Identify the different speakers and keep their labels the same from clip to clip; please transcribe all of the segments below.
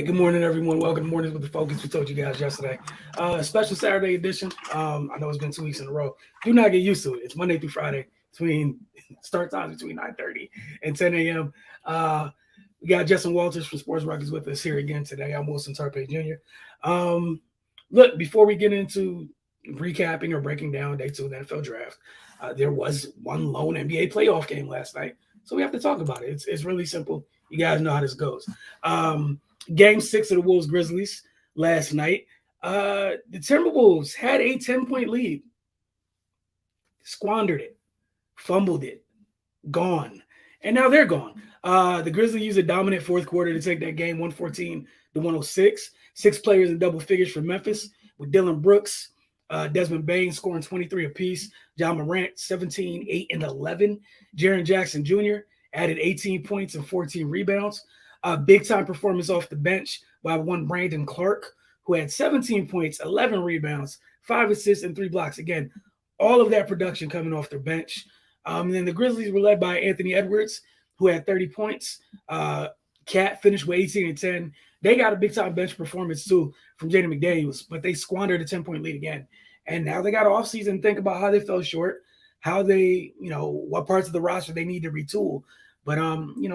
Speaker 1: Hey, good morning, everyone. Welcome to Mornings with the Focus. We told you guys yesterday. Special Saturday edition. I know it's been 2 weeks in a row. Do not get used to it. It's Monday through Friday between start times between 9:30 and 10 a.m. We got Justin Walters from Sports Rockets with us here again today. I'm Wilson Tarpe Jr. Look, before we get into recapping or breaking down day two of the NFL draft, there was one lone NBA playoff game last night. So we have to talk about it. It's really simple. You guys know how this goes. Game 6 of the Wolves Grizzlies last night. The Timberwolves had a 10-point lead, squandered it, fumbled it, gone. And now they're gone. The Grizzlies used a dominant fourth quarter to take that game 114 to 106. 6 players in double figures for Memphis with Dylan Brooks, Desmond Bane scoring 23 apiece, John Morant 17, 8, and 11. Jaren Jackson Jr. added 18 points and 14 rebounds. Big-time performance off the bench by one Brandon Clark, who had 17 points, 11 rebounds, 5 assists, and 3 blocks. Again, all of that production coming off their bench. And then the Grizzlies were led by Anthony Edwards, who had 30 points. Cat finished with 18 and 10. They got a big-time bench performance, too, from Jaden McDaniels, but they squandered a 10-point lead again. And now they got an offseason to think about how they fell short, how they, what parts of the roster they need to retool. But,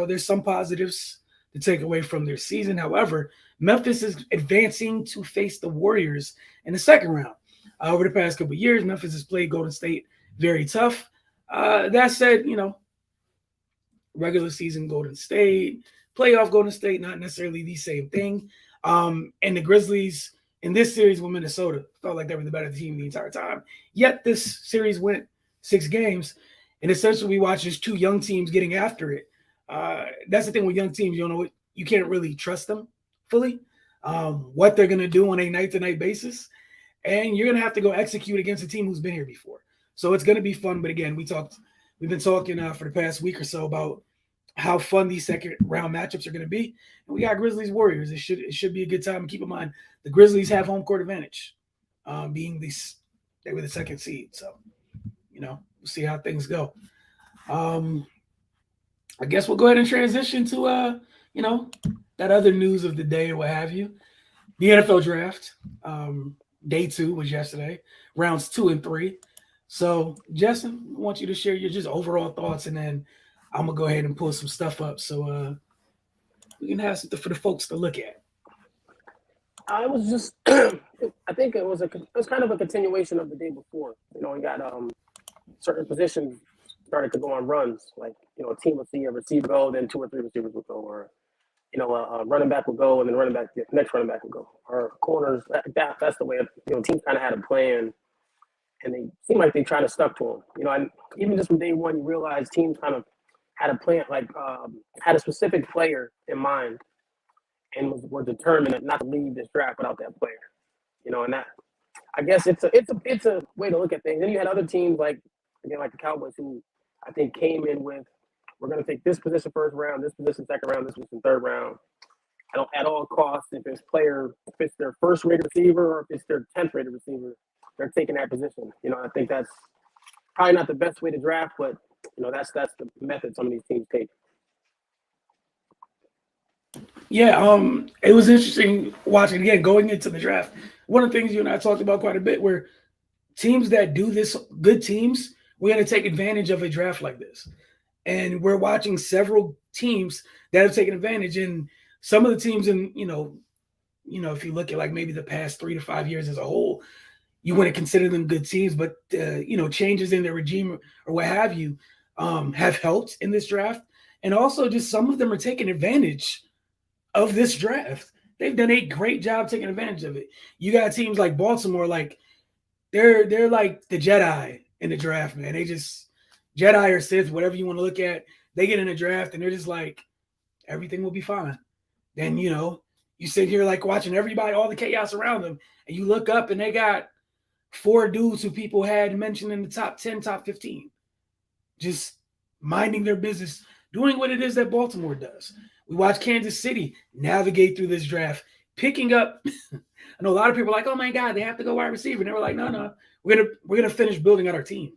Speaker 1: there's some positives to take away from their season. However, Memphis is advancing to face the Warriors in the second round. Over the past couple of years, Memphis has played Golden State very tough. That said, regular season Golden State, playoff Golden State, not necessarily the same thing. And the Grizzlies in this series with Minnesota felt like they were the better team the entire time. Yet this series went 6 games, and essentially we watched just 2 young teams getting after it. That's the thing with young teams. You can't really trust them fully, what they're going to do on a night-to-night basis. And you're going to have to go execute against a team who's been here before. So it's going to be fun. But again, we've been talking for the past week or so about how fun these second-round matchups are going to be. And we got Grizzlies Warriors. It should be a good time. And keep in mind, the Grizzlies have home court advantage, being they were the second seed. So, we'll see how things go. I guess we'll go ahead and transition to, that other news of the day or what have you. The NFL draft, day 2 was yesterday, rounds 2 and 3. So, Justin, I want you to share your just overall thoughts, and then I'm going to go ahead and pull some stuff up so we can have something for the folks to look at.
Speaker 2: I was just, I think it was kind of a continuation of the day before. We got certain positions started to go on runs, like, a team would see a receiver go, then 2 or 3 receivers would go, or, a running back would go, and then the next running back would go, or corners. That's the way, teams kind of had a plan, and they seemed like they tried to stuck to them. And even just from day one, you realize teams kind of had a plan, like had a specific player in mind, and were determined not to leave this draft without that player. And that, I guess it's a way to look at things. Then you had other teams like the Cowboys, who I think came in with, we're going to take this position first round, this position second round, this position third round. At all costs, if it's their first-rated receiver or if it's their 10th-rated receiver, they're taking that position. I think that's probably not the best way to draft, but that's the method some of these teams take.
Speaker 1: Yeah, it was interesting watching again going into the draft. One of the things you and I talked about quite a bit, where teams that do this, good teams, we're going to take advantage of a draft like this. And we're watching several teams that have taken advantage. And some of the teams in, if you look at like maybe the past 3 to 5 years as a whole, you wouldn't consider them good teams, but, changes in their regime or what have you have helped in this draft. And also just some of them are taking advantage of this draft. They've done a great job taking advantage of it. You got teams like Baltimore, like they're like the Jedi in the draft, man. They just Jedi or Sith, whatever you want to look at, they get in a draft and they're just like, everything will be fine. Then, you sit here like watching everybody, all the chaos around them, and you look up and they got 4 dudes who people had mentioned in the top 10, top 15, just minding their business, doing what it is that Baltimore does. We watch Kansas City navigate through this draft, picking up. I know a lot of people are like, oh my God, they have to go wide receiver. And they were like, no, we're gonna finish building out our team.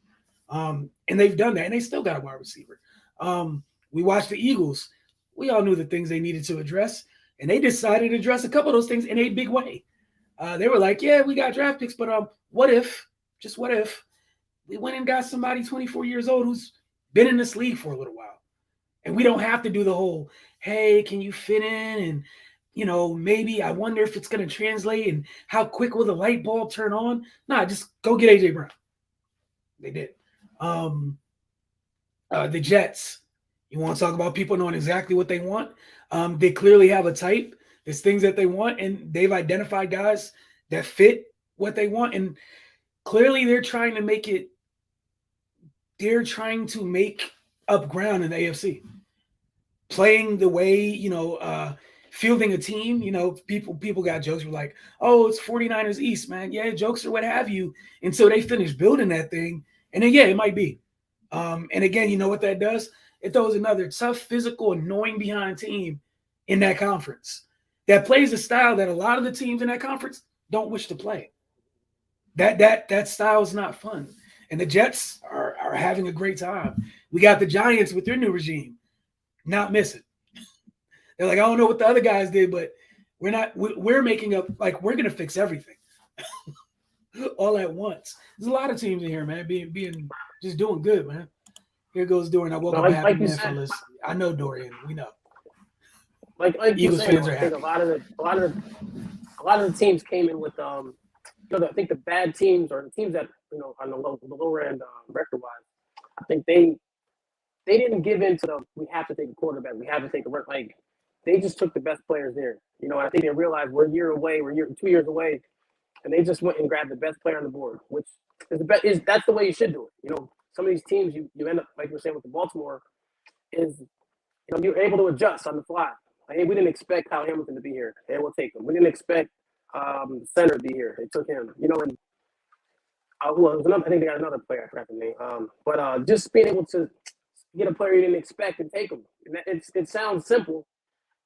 Speaker 1: And they've done that, and they still got a wide receiver. We watched the Eagles. We all knew the things they needed to address. And they decided to address a couple of those things in a big way. They were like, yeah, we got draft picks, but what if, just what if, we went and got somebody 24 years old who's been in this league for a little while. And we don't have to do the whole, hey, can you fit in? And, maybe I wonder if it's going to translate and how quick will the light bulb turn on? Nah, just go get A.J. Brown. They did. The Jets, you want to talk about people knowing exactly what they want? They clearly have a type. There's things that they want, and they've identified guys that fit what they want. And clearly they're trying to make up ground in the AFC. Playing the way, fielding a team, people got jokes were like, oh, it's 49ers East, man. Yeah, jokes or what have you, until they finish building that thing. And then, yeah, it might be. And again, you know what that does? It throws another tough, physical, annoying behind team in that conference that plays a style that a lot of the teams in that conference don't wish to play. That style is not fun. And the Jets are having a great time. We got the Giants with their new regime not missing. They're like, I don't know what the other guys did, but we're making up, like, we're going to fix everything all at once. There's a lot of teams in here, man, being just doing good, man. Here goes Dorian. I woke up happy, man, fellas. I know Dorian. We know.
Speaker 2: Like
Speaker 1: Eagles fans are happy.
Speaker 2: A lot of the teams came in with I think the bad teams or the teams that on the lower end record wise, I think they didn't give in to we have to take a quarterback, we have to take a work. Like they just took the best players there. And I think they realized we're 2 years away, and they just went and grabbed the best player on the board, which is that's the way you should do it. Some of these teams you end up, like you were saying with the Baltimore, is you're able to adjust on the fly. Like, hey, we didn't expect Kyle Hamilton to be here. Hey, we'll take him. We didn't expect center to be here. They took him. And I think they got another player. I forgot the name. But just being able to get a player you didn't expect and take him. And it sounds simple,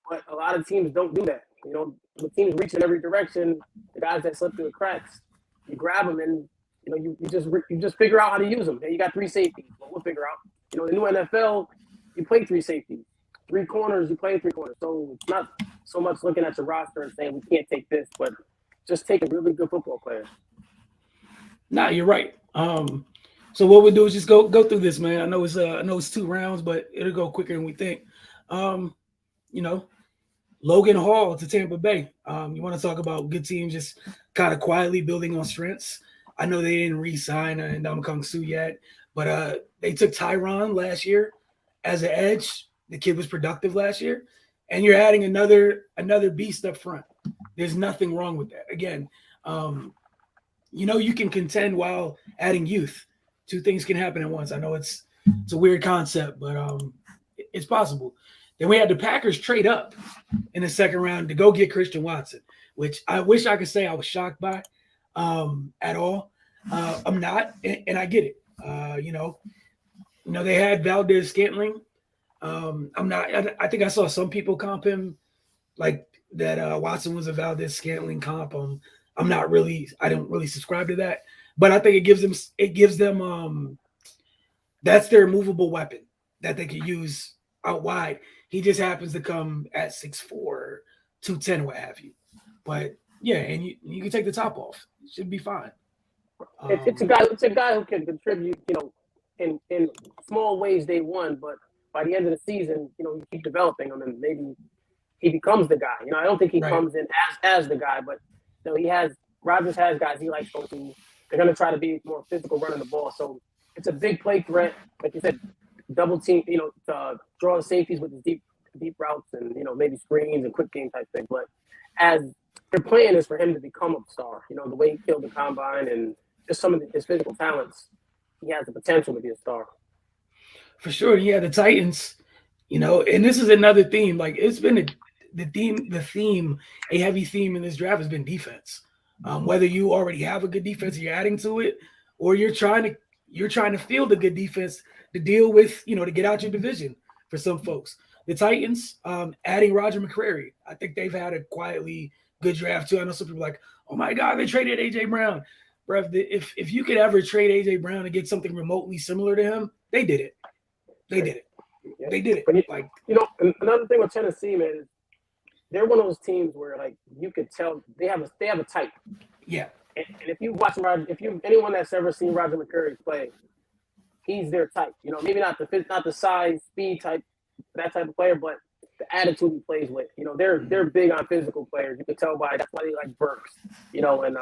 Speaker 2: but a lot of teams don't do that. The teams reach in every direction. The guys that slip through the cracks, you grab them and you just figure out how to use them. And you got 3 safeties. Well, we'll figure out. The new NFL, you play 3 safeties. 3 corners, you play 3 corners. So it's not so much looking at your roster and saying we can't take this, but just take a really good football player.
Speaker 1: Nah, you're right. So what we'll do is just go through this, man. I know it's 2 rounds, but it'll go quicker than we think. Logan Hall to Tampa Bay. You want to talk about good teams just kind of quietly building on strengths. I know they didn't re-sign Ndamukong Suh yet, but they took Tyron last year as an edge. The kid was productive last year, and you're adding another beast up front. There's nothing wrong with that. Again, you can contend while adding youth. 2 things can happen at once. I know it's a weird concept, but it's possible. Then we had the Packers trade up in the second round to go get Christian Watson, which I wish I could say I was shocked by at all. I'm not, and I get it. They had Valdez-Scantling. I'm not. I think I saw some people comp him like that. Watson was a Valdez-Scantling comp. I'm not really. I don't really subscribe to that, but I think it gives them. That's their movable weapon that they could use out wide. He just happens to come at 6'4", 210, what have you. But yeah, and you can take the top off. It should be fine.
Speaker 2: It's a guy who can contribute. In small ways day one, but by the end of the season, you keep developing him, and maybe he becomes the guy. I don't think he comes in as the guy, but Rodgers has guys he likes going to. They're going to try to be more physical running the ball. So it's a big play threat, like you said, double team. To draw the safeties with the deep routes and maybe screens and quick game type thing. But as their plan is for him to become a star. The way he killed the combine and just some of his physical talents, he has the potential to be a star.
Speaker 1: For sure. Yeah, the Titans, and this is another theme. Like it's been a heavy theme in this draft has been defense. Whether you already have a good defense, you're adding to it, or you're trying to field a good defense to deal with, to get out your division for some folks. The Titans, adding Roger McCreary. I think they've had a quietly good draft too. I know some people are like, oh my God, they traded A.J. Brown. Bruh, if you could ever trade A.J. Brown and get something remotely similar to him, they did it. They did it.
Speaker 2: Yeah.
Speaker 1: They did it.
Speaker 2: But another thing with Tennessee, man, is they're one of those teams where like you could tell they have a type.
Speaker 1: Yeah.
Speaker 2: And if you watch Roger, anyone that's ever seen Roger McCreary play, he's their type. You know, maybe not the size, speed type, that type of player, but the attitude he plays with. You know, they're big on physical players. You can tell by that's why they like Burks. You know, and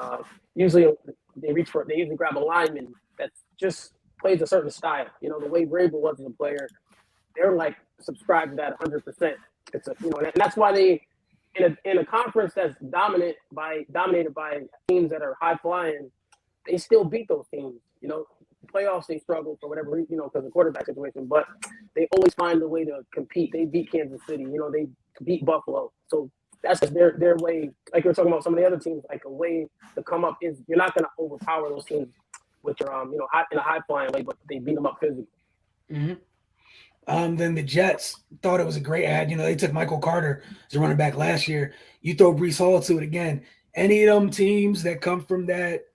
Speaker 2: usually they usually grab a lineman that just plays a certain style. You know, the way Vrabel was as a player, they're like subscribed to that 100%. It's a and that's why they in a conference that's dominated by teams that are high flying, they still beat those teams. You know, playoffs they struggle for whatever reason, because of quarterback situation, but they always find a way to compete. They beat Kansas City, they beat Buffalo. So that's just their way. Like you're talking about some of the other teams, like a way to come up is you're not going to overpower those teams with your in a high flying way, but they beat them up physically.
Speaker 1: Mm-hmm. Then the Jets thought it was a great ad. They took Michael Carter as a running back last year. You throw Breece Hall to it again. Any of them teams that come from that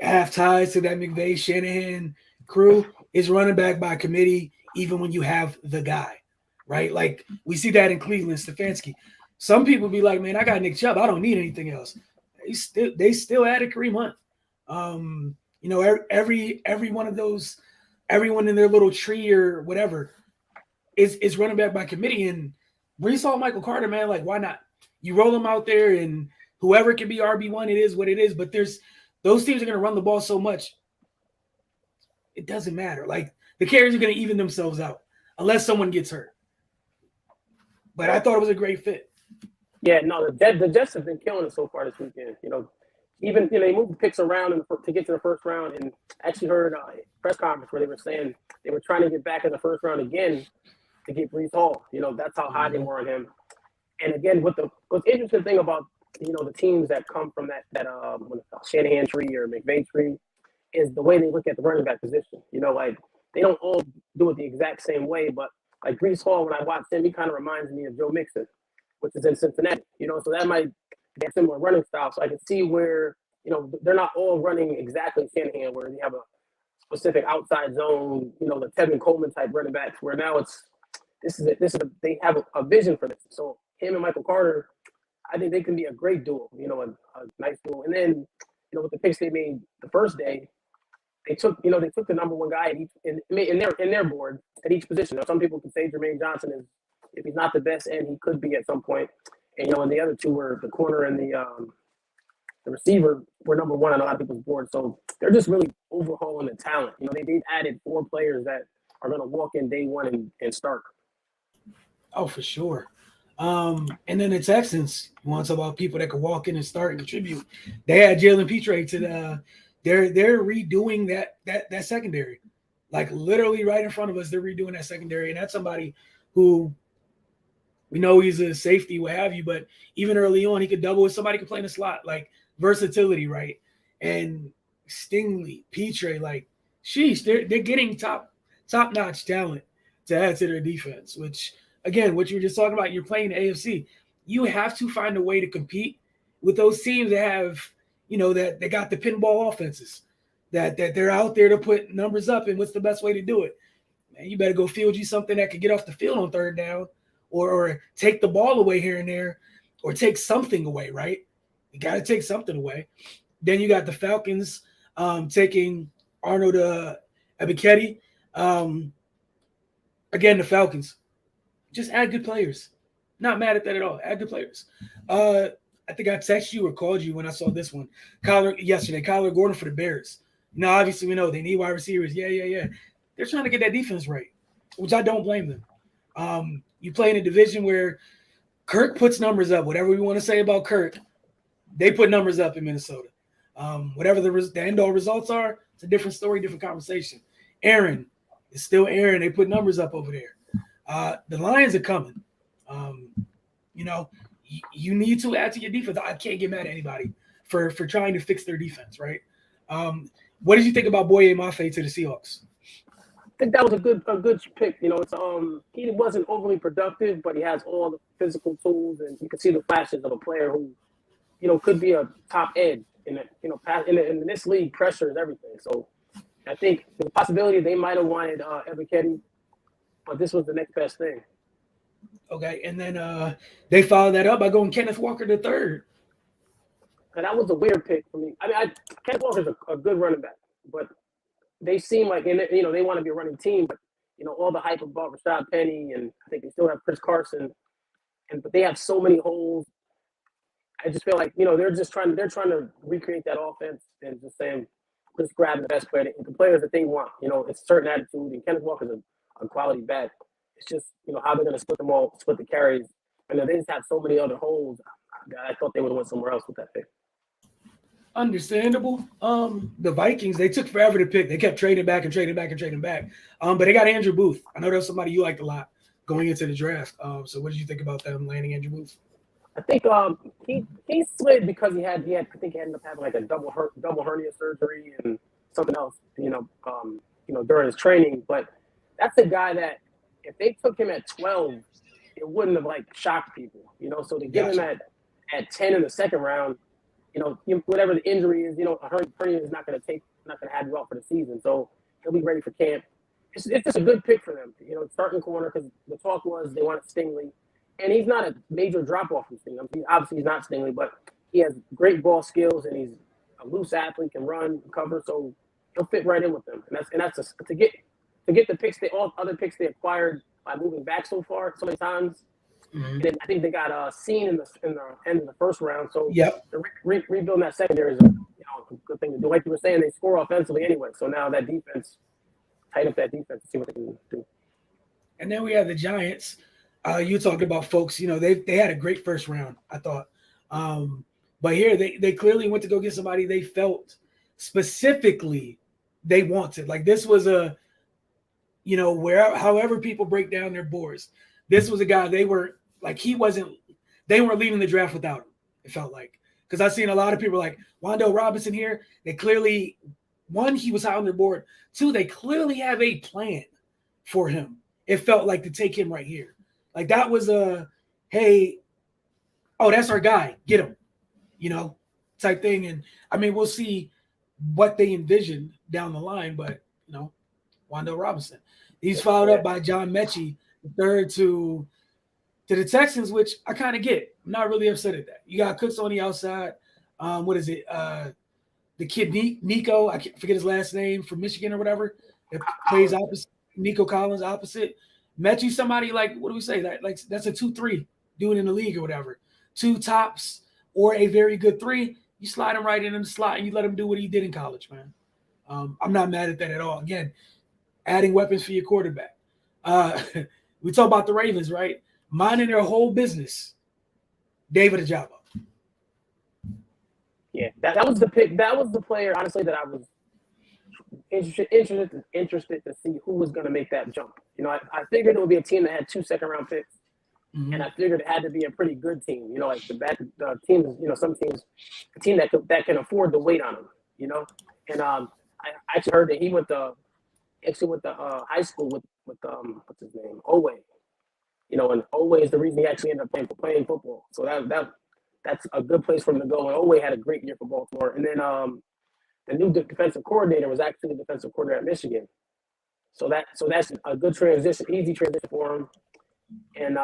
Speaker 1: have ties to that McVay Shanahan crew is running back by committee, even when you have the guy, right? Like we see that in Cleveland, Stefanski. Some people be like, man, I got Nick Chubb. I don't need anything else. They still added Kareem Hunt. Every one of those, everyone in their little tree or whatever is running back by committee. And Breece Hall, Michael Carter, man, like why not? You roll them out there, and whoever can be RB1, it is what it is. But those teams are going to run the ball so much, it doesn't matter. Like the carries are going to even themselves out unless someone gets hurt. But I thought it was a great fit.
Speaker 2: Yeah, no, the Jets have been killing it so far this weekend. Even they moved the picks around to get to the first round, and actually heard a press conference where they were saying they were trying to get back in the first round again to get Breece Hall. That's how high they were on him. And again, what's interesting thing about the teams that come from that Shanahan tree or McVay tree is the way they look at the running back position. Like they don't all do it the exact same way, but like Breece Hall, when I watch him, he kind of reminds me of Joe Mixon, which is in Cincinnati. So that might be a similar running style. So I can see where they're not all running exactly Shanahan, where they have a specific outside zone, the Tevin Coleman type running backs. Where now they have a vision for this. So him and Michael Carter, I think they can be a great duo, a nice duo. And then, with the picks they made the first day, they took the number one guy in their board at each position. Now, some people could say Jermaine Johnson is, if he's not the best end, he could be at some point. And and the other two were the corner and the receiver were number one on a lot of people's boards. So they're just really overhauling the talent. They've added 4 players that are going to walk in day one and start.
Speaker 1: Oh, for sure. And then the Texans, you want to talk about people that could walk in and start and contribute. They had Jalen Petre to they're redoing that secondary. Like literally right in front of us, they're redoing that secondary. And that's somebody who we know he's a safety, what have you, but even early on, he could double with somebody could play in the slot, like versatility, right? And Stingley, Petre, like, sheesh, they're getting top-notch talent to add to their defense, which again, what you were just talking about, you're playing the AFC. You have to find a way to compete with those teams that have, that they got the pinball offenses, that they're out there to put numbers up. And what's the best way to do it? Man, you better go field you something that could get off the field on third down, or take the ball away here and there, or take something away, right? You got to take something away. Then you got the Falcons taking Arnold Ebiketie. Again, the Falcons. Just add good players. Not mad at that at all. Add good players. I think I texted you or called you when I saw this one. Yesterday, Kyler Gordon for the Bears. Now, obviously, we know they need wide receivers. Yeah. They're trying to get that defense right, which I don't blame them. You play in a division where Kirk puts numbers up. Whatever we want to say about Kirk, they put numbers up in Minnesota. Whatever the end-all results are, it's a different story, different conversation. Aaron is still Aaron. They put numbers up over there. The Lions are coming. You need to add to your defense. I can't get mad at anybody for trying to fix their defense, right? What did you think about Boye Mafe to the Seahawks?
Speaker 2: I think that was a good pick. It's he wasn't overly productive, but he has all the physical tools, and you can see the flashes of a player who, could be a top edge in this league. Pressure is everything. So I think the possibility they might have wanted Ebiketie, but this was the next best thing.
Speaker 1: Okay, and then they followed that up by going Kenneth Walker the third.
Speaker 2: And that was a weird pick for me. I mean, Kenneth Walker's a good running back, but they seem like, and they want to be a running team, but all the hype about Rashad Penny, and I think they still have Chris Carson, but they have so many holes. I just feel like they're trying to recreate that offense and just saying just grabbing the best player, the players that they want. It's a certain attitude, and Kenneth Walker's a quality back. It's just how they're going to split the carries, and they just have so many other holes. I thought they would have went somewhere else with that pick.
Speaker 1: Understandable. The Vikings, they took forever to pick. They kept trading back and trading back and trading back. But they got Andrew Booth. I know that's somebody you liked a lot going into the draft. So what did you think about them landing Andrew Booth?
Speaker 2: I think he slid because he had I think he ended up having like a double hernia surgery and something else, during his training. But that's a guy that if they took him at 12, it wouldn't have like shocked people, So to get him at 10 in the second round, whatever the injury is, a hernia is not going to have you out for the season. So he'll be ready for camp. It's just a good pick for them, starting corner, because the talk was they wanted Stingley. And he's not a major drop-off from Stingley. I mean, obviously, he's not Stingley, but he has great ball skills, and he's a loose athlete, can run, cover, so he'll fit right in with them. And that's to get the picks, all other picks they acquired by moving back so many times. Mm-hmm. And then I think they got seen in the end of the first round. So rebuilding that secondary is a good thing to do. Like you were saying, they score offensively anyway. So now that defense, tighten up that defense and see what they can do.
Speaker 1: And then we have the Giants. You talked about folks, they had a great first round, I thought. But here they clearly went to go get somebody they felt specifically they wanted. Like this was however people break down their boards, this was a guy they weren't leaving the draft without him, it felt like. Because I've seen a lot of people like Wan'Dale Robinson here. They clearly, one, he was high on their board. Two, they clearly have a plan for him. It felt like to take him right here. Like that was hey, that's our guy, get him, type thing. And I mean, we'll see what they envision down the line, but Wan'Dale Robinson. He's followed up by John Mechie, the third to the Texans, which I kind of get. I'm not really upset at that. You got Cooks on the outside. What is it? The kid Nico, I can't forget his last name, from Michigan or whatever, that plays opposite. Nico Collins opposite. Mechie, somebody like, what do we say? Like that's a 2-3 doing in the league or whatever. 2 tops or a very good 3. You slide him right in the slot and you let him do what he did in college, man. I'm not mad at that at all. Again, adding weapons for your quarterback. We talk about the Ravens, right? Minding their whole business. David Ojabo.
Speaker 2: Yeah, that was the pick. That was the player, honestly, that I was interested to see who was going to make that jump. I figured it would be a team that had 2 second-round picks, and I figured it had to be a pretty good team. Like the teams, some teams, a team that can afford to wait on them. And I actually heard that he went to high school with what's his name, Owe. And Owe is the reason he actually ended up playing football. So that's a good place for him to go. And Owe had a great year for Baltimore. And then the new defensive coordinator was actually the defensive coordinator at Michigan. So that's a good transition, easy transition for him. And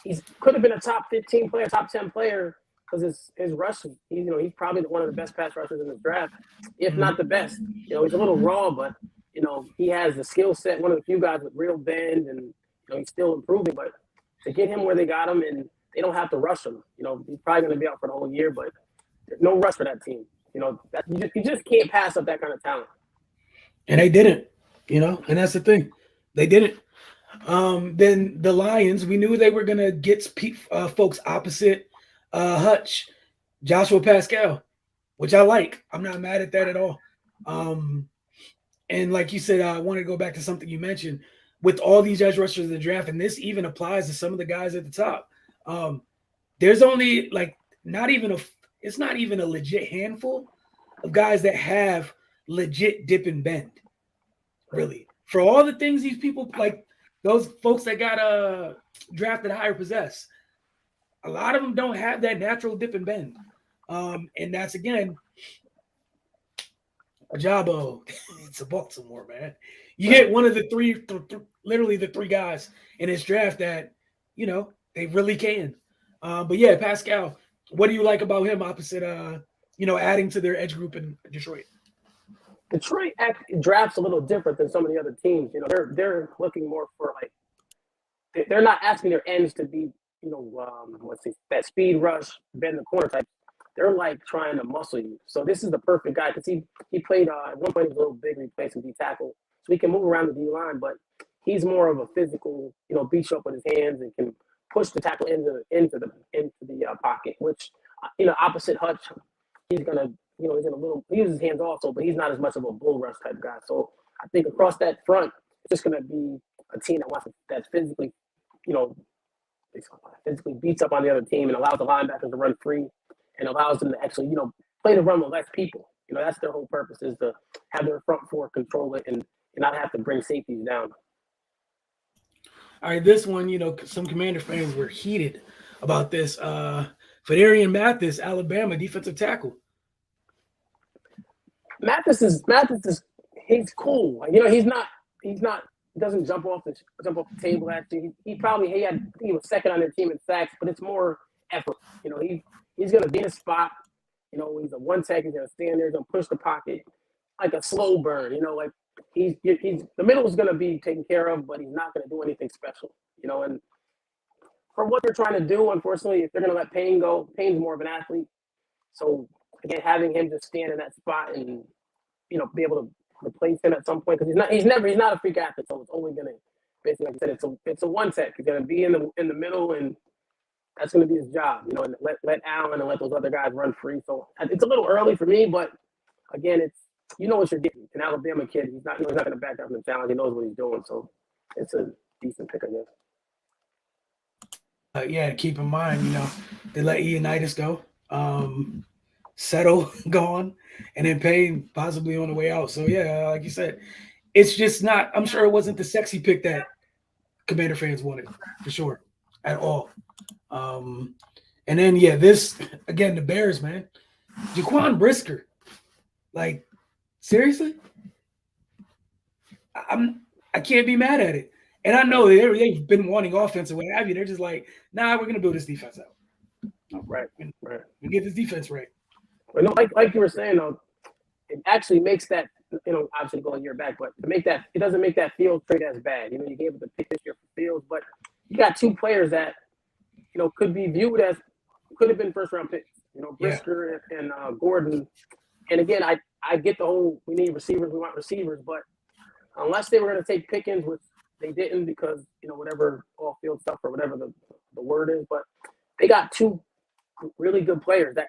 Speaker 2: he's could have been a top 15 player, top 10 player, because his rushing, he's probably one of the best pass rushers in this draft, if not the best. He's a little raw, but he has the skill set. One of the few guys with real bend, and he's still improving. But to get him where they got him, and they don't have to rush him. He's probably going to be out for the whole year, but there's no rush for that team. You just can't pass up that kind of talent.
Speaker 1: And they didn't, and that's the thing. They didn't. Then the Lions, we knew they were going to get folks opposite Hutch, Joshua Pascal, which I like. I'm not mad at that at all. And like you said, I want to go back to something you mentioned with all these edge rushers in the draft, and this even applies to some of the guys at the top. There's only it's not even a legit handful of guys that have legit dip and bend, really. For all the things these people, like those folks that got drafted higher, possess, a lot of them don't have that natural dip and bend. And that's, again, Ajabo to Baltimore, man. You get one of the literally the three guys in this draft that, they really can. But yeah, Pascal, what do you like about him opposite, adding to their edge group in Detroit?
Speaker 2: Detroit drafts a little different than some of the other teams. They're looking more for like they're not asking their ends to be, let's say that speed rush, bend the corner type. They're like trying to muscle you. So this is the perfect guy because he played at one point he was a little big and he played some D tackle, so he can move around the D line, but he's more of a physical, beat you up with his hands and can push the tackle into the pocket. Which opposite Hutch, he's gonna he's in a little he uses his hands also, but he's not as much of a bull rush type guy. So I think across that front, it's just gonna be a team that physically, physically beats up on the other team and allows the linebackers to run free and allows them to actually, play the run with less people. That's their whole purpose, is to have their front four control it and not have to bring safeties down.
Speaker 1: All right, this one, some Commander fans were heated about this. Phidarian Mathis, Alabama defensive tackle.
Speaker 2: Mathis is he's cool. He doesn't jump off the table at you. He was second on their team in sacks, but it's more effort. He's gonna be in a spot. He's a one tech. He's gonna stand there. He's gonna push the pocket like a slow burn. Like he's the middle is gonna be taken care of, but he's not gonna do anything special. And for what they're trying to do, unfortunately, if they're gonna let Payne go, Payne's more of an athlete. So again, having him just stand in that spot and be able to replace him at some point, because he's not a freak athlete, so it's only gonna basically, like I said, it's a one tech. He's gonna be in the middle, and that's gonna be his job, and let Allen and let those other guys run free. So it's a little early for me, but again, it's what you're getting. An Alabama kid, he's not gonna back down from the challenge. He knows what he's doing, so it's a decent pick, I guess.
Speaker 1: Yeah, keep in mind, they let Ioannidis go. Settle gone, and then Payne possibly on the way out. So yeah, like you said, it's just not. I'm sure it wasn't the sexy pick that Commander fans wanted, for sure, at all. And then this again, the Bears, man, Jaquan Brisker, like seriously, I can't be mad at it. And I know they've been wanting offense or what have you. They're just like, nah, we're gonna build this defense out.
Speaker 2: Right.
Speaker 1: We get this defense right.
Speaker 2: But like you were saying, though, it actually makes that, obviously going a year back, but it doesn't make that Fields trade as bad. You gave it the pick this year for Fields, but you got two players that, could be viewed as could have been first round picks. Brisker and Gordon. And again, I get the whole we need receivers, we want receivers, but unless they were going to take Pickens, which they didn't because whatever off field stuff or whatever the word is, but they got two really good players that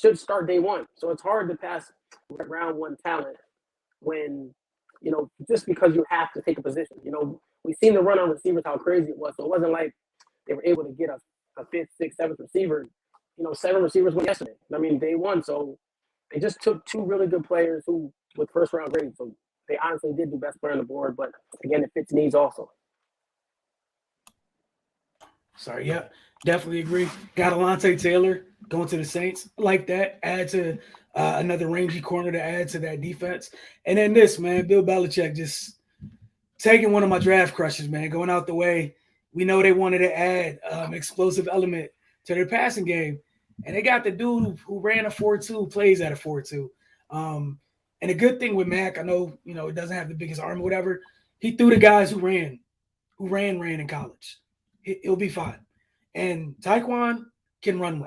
Speaker 2: should start day one. So it's hard to pass round one talent when, just because you have to take a position. We've seen the run on receivers, how crazy it was. So it wasn't like they were able to get a fifth, sixth, seventh receiver. 7 receivers went yesterday. Day one. So they just took two really good players with first round grades. So they honestly did do best player on the board, but again, it fits needs also.
Speaker 1: Sorry, yeah, definitely agree. Got Alontae Taylor going to the Saints. Like that. Add to another rangy corner to add to that defense. And then this, man, Bill Belichick just taking one of my draft crushes, man, going out the way. We know they wanted to add explosive element to their passing game. And they got the dude who ran a 4.2, plays at a 4.2. And a good thing with Mac, I know, it doesn't have the biggest arm or whatever. He threw the guys who ran in college. He'll be fine. And Tyquan can run.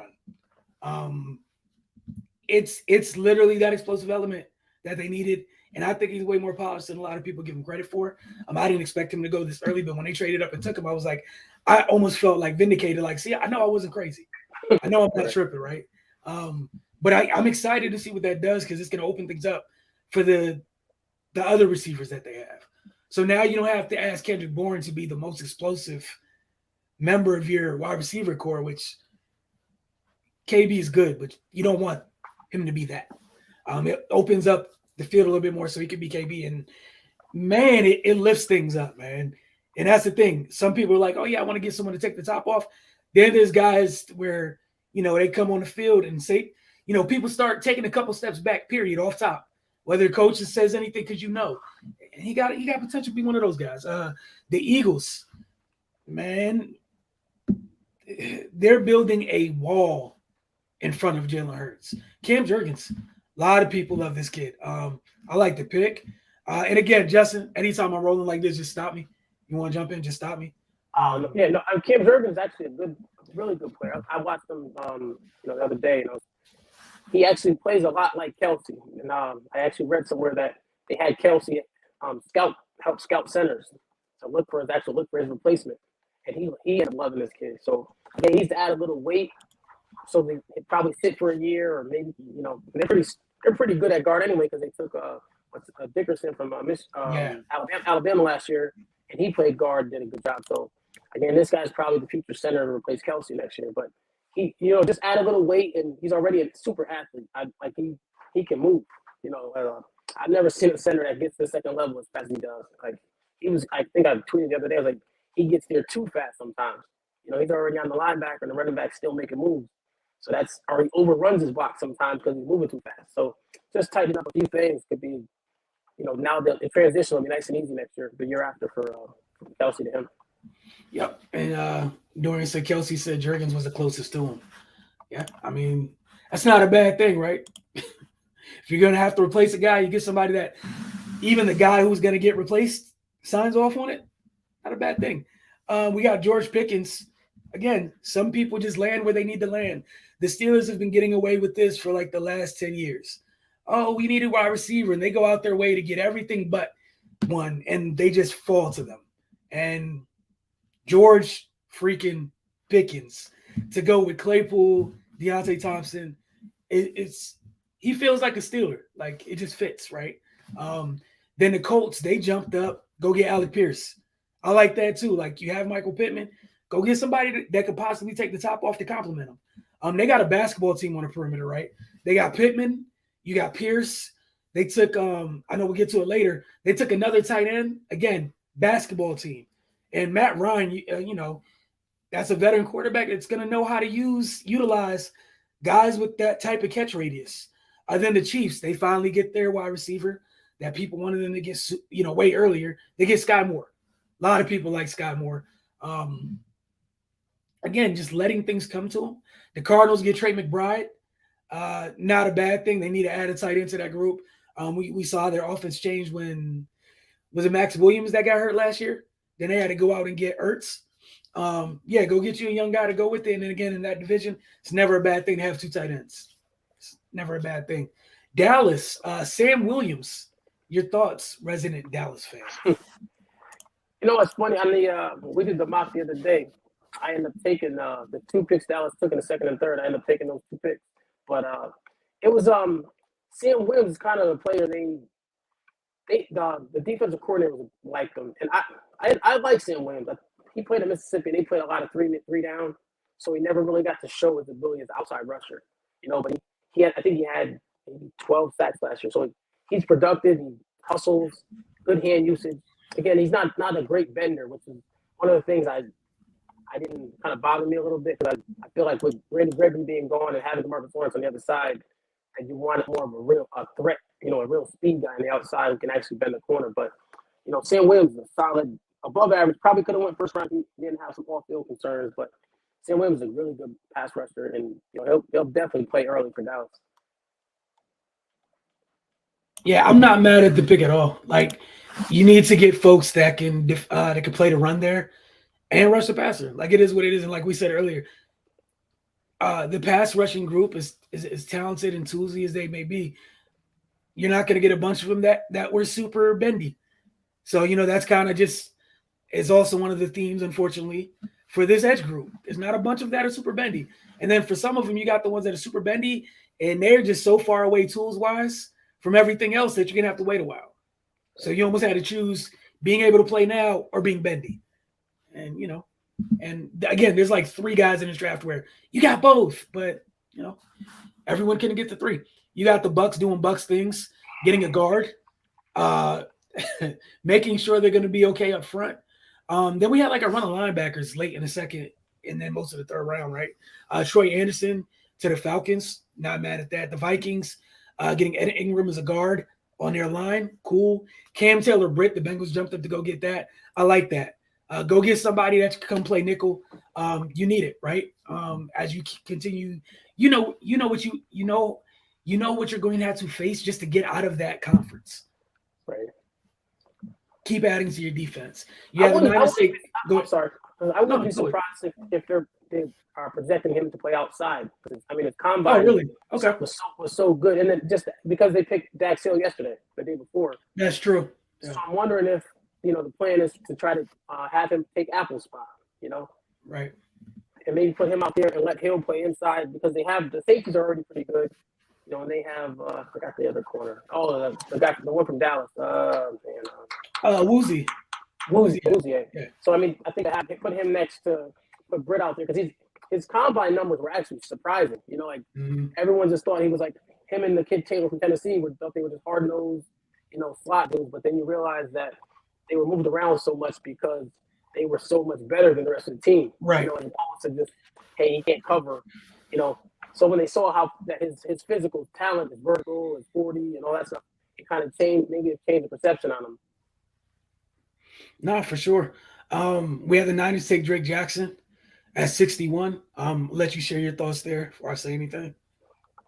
Speaker 1: It's literally that explosive element that they needed. And I think he's way more polished than a lot of people give him credit for. I didn't expect him to go this early, but when they traded up and took him, I was like, I almost felt like vindicated. Like, see, I know I wasn't crazy. I know I'm not tripping, right? But I'm excited to see what that does because it's going to open things up for the other receivers that they have. So now you don't have to ask Kendrick Bourne to be the most explosive member of your wide receiver core, which KB is good, but you don't want him to be that. It opens up the field a little bit more so he can be KB. And, man, it lifts things up, man. And that's the thing. Some people are like, oh, yeah, I want to get someone to take the top off. Then there's guys where, they come on the field and say, people start taking a couple steps back, period, off top. whether coach says anything, because and he got potential to be one of those guys. The Eagles, man, they're building a wall in front of Jalen Hurts. Cam Jurgens, a lot of people love this kid. I like the pick. And again, Justin, anytime I'm rolling like this, just stop me. You want to jump in? Just stop me.
Speaker 2: Cam Jurgens is actually really good player. I watched him, the other day. He actually plays a lot like Kelsey. And I actually read somewhere that they had Kelsey help scout centers to look for his replacement. And he ended up loving this kid. So again, he needs to add a little weight. So they probably sit for a year, or maybe they're pretty good at guard anyway, because they took Dickerson from Alabama last year, and he played guard, did a good job. So again, this guy's probably the future center to replace Kelsey next year. But he just add a little weight, and he's already a super athlete. He can move. I've never seen a center that gets to the second level as fast as he does. I think I tweeted the other day, I was like, he gets there too fast sometimes. He's already on the linebacker, and the running back still making moves. So he overruns his block sometimes because he's moving too fast. So just tighten up a few things could be, now the transition will be nice and easy next year, the year after for Kelsey to him.
Speaker 1: Yep. And Dorian said Kelsey said Jurgens was the closest to him. Yeah. I mean, that's not a bad thing, right? If you're going to have to replace a guy, you get somebody that even the guy who's going to get replaced signs off on it. Not a bad thing. We got George Pickens. Again, some people just land where they need to land. The Steelers have been getting away with this for like the last 10 years. Oh, we need a wide receiver, and they go out their way to get everything but one, and they just fall to them. And George freaking Pickens to go with Claypool, Deontay Thompson, he feels like a Steeler. Like, it just fits, right? Then the Colts, they jumped up, go get Alec Pierce. I like that too. Like, you have Michael Pittman, go get somebody that could possibly take the top off to compliment him. They got a basketball team on the perimeter, right? They got Pittman, you got Pierce. They took, I know we'll get to it later. They took another tight end, again, basketball team. And Matt Ryan, that's a veteran quarterback that's going to know how to utilize guys with that type of catch radius. Then the Chiefs, they finally get their wide receiver that people wanted them to get, way earlier. They get Sky Moore. A lot of people like Sky Moore. Again, just letting things come to them. The Cardinals get Trey McBride. Not a bad thing. They need to add a tight end to that group. We saw their offense change when was it Max Williams that got hurt last year? Then they had to go out and get Ertz. Go get you a young guy to go with it. And then again, in that division, it's never a bad thing to have two tight ends. It's never a bad thing. Dallas, Sam Williams. Your thoughts, resident Dallas fan?
Speaker 2: It's funny. We did the mock the other day. I ended up taking the two picks Dallas took in the second and third. I ended up taking those two picks. But it was Sam Williams is kind of a player the defensive coordinator liked him. And I like Sam Williams. He played at Mississippi, and they played a lot of three down. So he never really got to show his ability as an outside rusher. But I think he had maybe 12 sacks last year. So he's productive, he hustles, good hand usage. Again, he's not a great bender, which is one of the things I didn't kind of bother me a little bit, because I feel like with Randy Gregory being gone and having DeMarcus Lawrence on the other side, and you want more of a real threat, a real speed guy on the outside who can actually bend the corner. But Sam Williams is a solid, above average. Probably could have went first round. He didn't have some off-field concerns, but Sam Williams is a really good pass rusher, and he'll definitely play early for Dallas.
Speaker 1: Yeah, I'm not mad at the pick at all. Like, you need to get folks that can play the run there and rush the passer. Like, it is what it is. And like we said earlier, the pass rushing group is talented and toolsy as they may be. You're not going to get a bunch of them that were super bendy. So, that's kind of just is also one of the themes, unfortunately, for this edge group. There's not a bunch of that are super bendy. And then for some of them, you got the ones that are super bendy, and they're just so far away tools-wise from everything else that you're going to have to wait a while. So you almost had to choose being able to play now or being bendy. And, and again, there's like three guys in this draft where you got both, but, everyone can get the three. You got the Bucks doing Bucks things, getting a guard, making sure they're going to be okay up front. Then we had like a run of linebackers late in the second and then most of the third round, right? Troy Anderson to the Falcons, not mad at that. The Vikings getting Ed Ingram as a guard. on their line. Cool. Cam Taylor-Britt, the Bengals jumped up to go get that. I like that. Go get somebody that can come play nickel. You need it, right? As you continue, you know what you're going to have to face just to get out of that conference.
Speaker 2: Right.
Speaker 1: Keep adding to your defense. You have a state.
Speaker 2: I'm sorry. I wouldn't be surprised if they are projecting him to play outside. I mean, his combine
Speaker 1: really? Okay.
Speaker 2: was so good. And then just because they picked Dax Hill yesterday, the day before.
Speaker 1: That's true.
Speaker 2: Yeah. So I'm wondering if, the plan is to try to have him take Apple's spot,
Speaker 1: Right.
Speaker 2: And maybe put him out there and let Hill play inside because the safeties are already pretty good. And they have, I forgot the other corner. Oh, the one from Dallas.
Speaker 1: Woozy.
Speaker 2: Yeah. So, I mean, I think I have to put him next to put Britt out there because his combine numbers were actually surprising. Everyone just thought he was like him and the kid Taylor from Tennessee thought they were just hard-nosed, slot dudes. But then you realize that they were moved around so much because they were so much better than the rest of the team.
Speaker 1: Right.
Speaker 2: As opposed to just, hey, he can't cover, So when they saw how that his physical talent, his vertical, his 40, and all that stuff, it kind of changed the perception on him.
Speaker 1: No, for sure. We have the Niners take Drake Jackson at 61. Let you share your thoughts there before I say anything.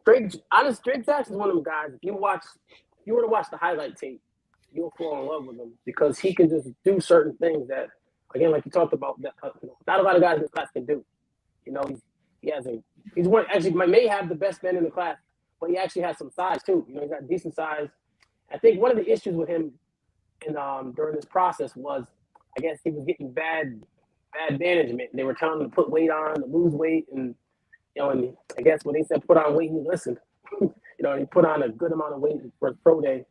Speaker 2: Drake Jackson is one of them guys. If you were to watch the highlight tape, you'll fall in love with him because he can just do certain things that, again, like you talked about, that not a lot of guys in this class can do. He's one actually may have the best bend in the class, but he actually has some size too. He's got decent size. I think one of the issues with him during this process was, I guess he was getting bad management. They were telling him to put weight on, to lose weight, and and I guess when they said put on weight, he listened. And he put on a good amount of weight for his pro day,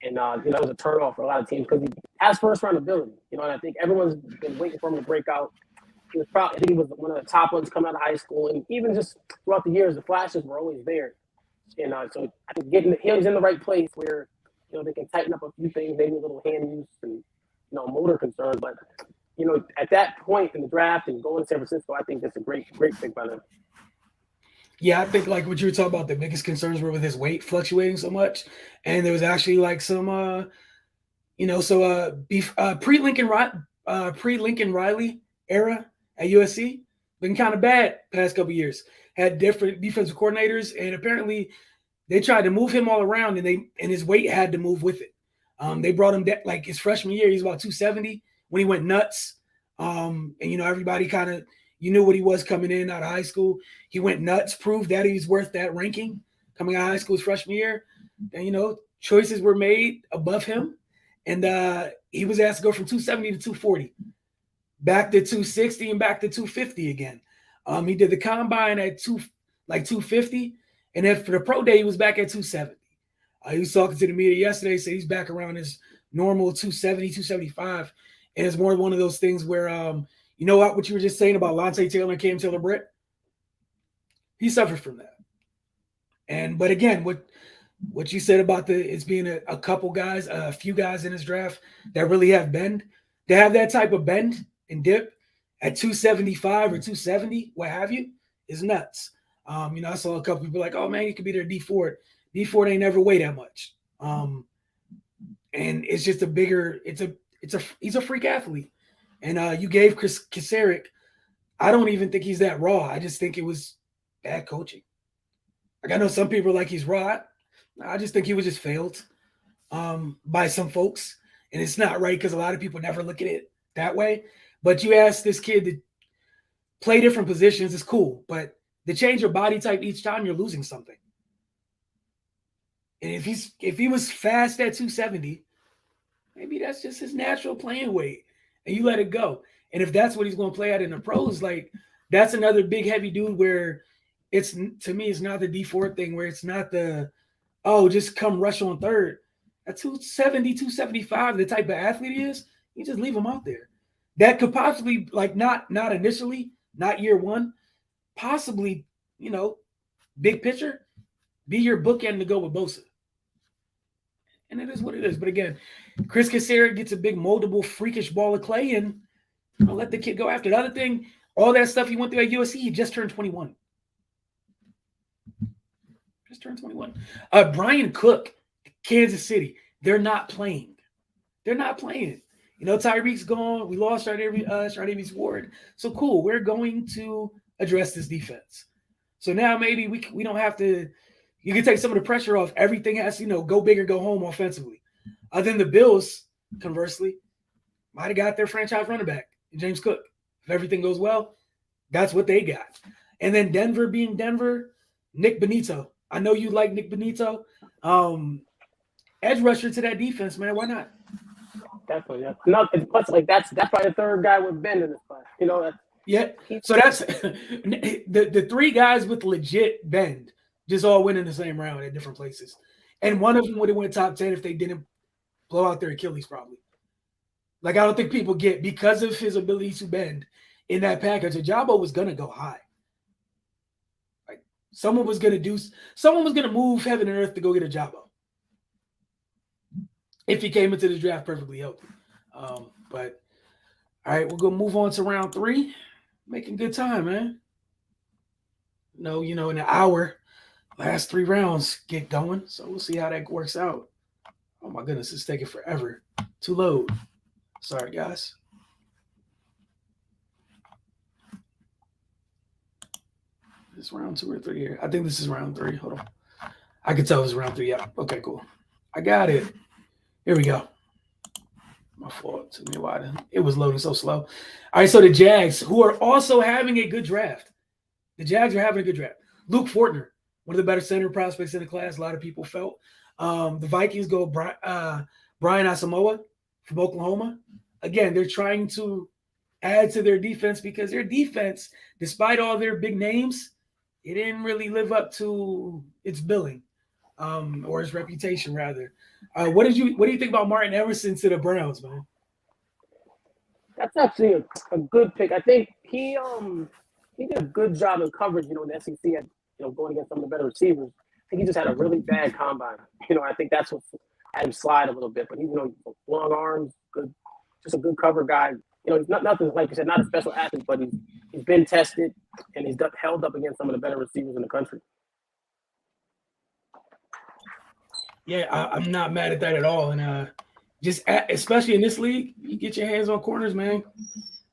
Speaker 2: and it was a turnoff for a lot of teams because he has first round ability. And I think everyone's been waiting for him to break out. I think he was one of the top ones coming out of high school, and even just throughout the years, the flashes were always there. And so I think he's in the right place where they can tighten up a few things, maybe a little hand use and motor concerns. But at that point in the draft and going to San Francisco, I think that's a great pick by them.
Speaker 1: Yeah, I think like what you were talking about, the biggest concerns were with his weight fluctuating so much, and there was actually like some pre-Lincoln Riley era at USC, been kind of bad past couple years. Had different defensive coordinators, and apparently they tried to move him all around, and his weight had to move with it. They brought him like his freshman year, he's about 270 when he went nuts. And everybody kind of knew what he was coming in out of high school. He went nuts, proved that he was worth that ranking coming out of high school his freshman year. And choices were made above him, and he was asked to go from 270 to 240. Back to 260 and back to 250 again. He did the combine at 250, and then for the pro day he was back at 270. He was talking to the media yesterday, said he's back around his normal 270, 275, and it's more one of those things where what you were just saying about Lante Taylor and Cam Taylor-Britt, he suffered from that. But again, what you said about it's being a couple guys, a few guys in his draft that really have bend, to have that type of bend and dip at 275 or 270, what have you, is nuts. I saw a couple people like, oh man, he could be their D Ford. D Ford ain't never weighed that much. And it's just he's a freak athlete. And you gave Chris Kasarik, I don't even think he's that raw. I just think it was bad coaching. Like I know some people are like he's raw. I just think he was just failed by some folks. And it's not right because a lot of people never look at it that way. But you ask this kid to play different positions, it's cool. But to change your body type each time, you're losing something. And if he was fast at 270, maybe that's just his natural playing weight. And you let it go. And if that's what he's going to play at in the pros, like that's another big heavy dude where to me, it's not the D Ford thing where it's not just come rush on third. At 270, 275, the type of athlete he is, you just leave him out there. That could possibly, like, not initially, not year one, possibly, big picture, be your bookend to go with Bosa. And it is what it is. But again, Chris Kasarik gets a big moldable, freakish ball of clay, and let the kid go after. The other thing, all that stuff he went through at USC, he just turned 21. Brian Cook Kansas City, they're not playing. They're not playing. Tyreek's gone. We lost Chardavius Ward. So cool. We're going to address this defense. So now maybe we don't have to. You can take some of the pressure off. Everything has to go big or go home offensively. Other than the Bills, conversely, might have got their franchise running back, James Cook. If everything goes well, that's what they got. And then Denver being Denver, Nick Benito. I know you like Nick Benito. Edge rusher to that defense, man. Why not?
Speaker 2: Definitely. Yeah. No, plus, that's probably the third guy with Ben in this class.
Speaker 1: Yeah. So that's the three guys with legit bend just all went in the same round at different places. And one of them would have went top 10 if they didn't blow out their Achilles, probably. I don't think people get, because of his ability to bend in that package, Ajabo was going to go high. Someone was going to move heaven and earth to go get Ajabo if he came into the draft perfectly healthy. But all right, we're going to move on to round 3. Making good time, man. In an hour, last 3 rounds get going. So we'll see how that works out. Oh my goodness, it's taking forever to load. Sorry, guys. Is this round 2 or 3 here? I think this is round 3. Hold on. I can tell it's round 3. Yeah. Okay, cool. I got it. Here we go. My fault. It took me a while. It was loading so slow. All right, so the Jags, who are also having a good draft. The Jags are having a good draft. Luke Fortner, one of the better center prospects in the class. A lot of people felt. The Vikings go Brian Asamoah from Oklahoma. Again, they're trying to add to their defense because their defense, despite all their big names, it didn't really live up to its billing, or its reputation, rather. What do you think about Martin Emerson to the Browns, man?
Speaker 2: That's actually a good pick. I think he did a good job in coverage, in the SEC at going against some of the better receivers. I think he just had a really bad combine. I think that's what had him slide a little bit. But he's long arms, good, just a good cover guy. He's nothing, like you said, not a special athlete, but he's been tested and he's held up against some of the better receivers in the country.
Speaker 1: Yeah, I'm not mad at that at all. And especially in this league, you get your hands on corners, man,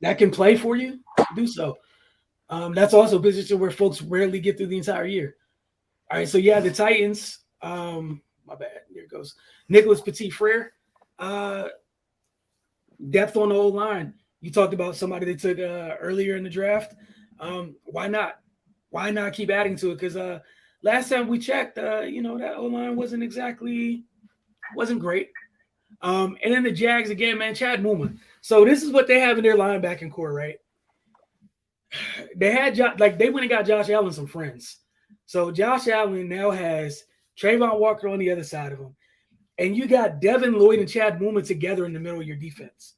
Speaker 1: that can play for you, do so. That's also a position where folks rarely get through the entire year. All right, so yeah, the Titans. My bad. Here it goes. Nicholas Petit-Frere. Depth on the old line. You talked about somebody they took earlier in the draft. Why not? Why not keep adding to it? Because last time we checked, that O-line wasn't great. And then the Jags again, man, Chad Muma. So this is what they have in their linebacking core, right? They had they went and got Josh Allen some friends. So Josh Allen now has Trayvon Walker on the other side of him. And you got Devin Lloyd and Chad Muma together in the middle of your defense.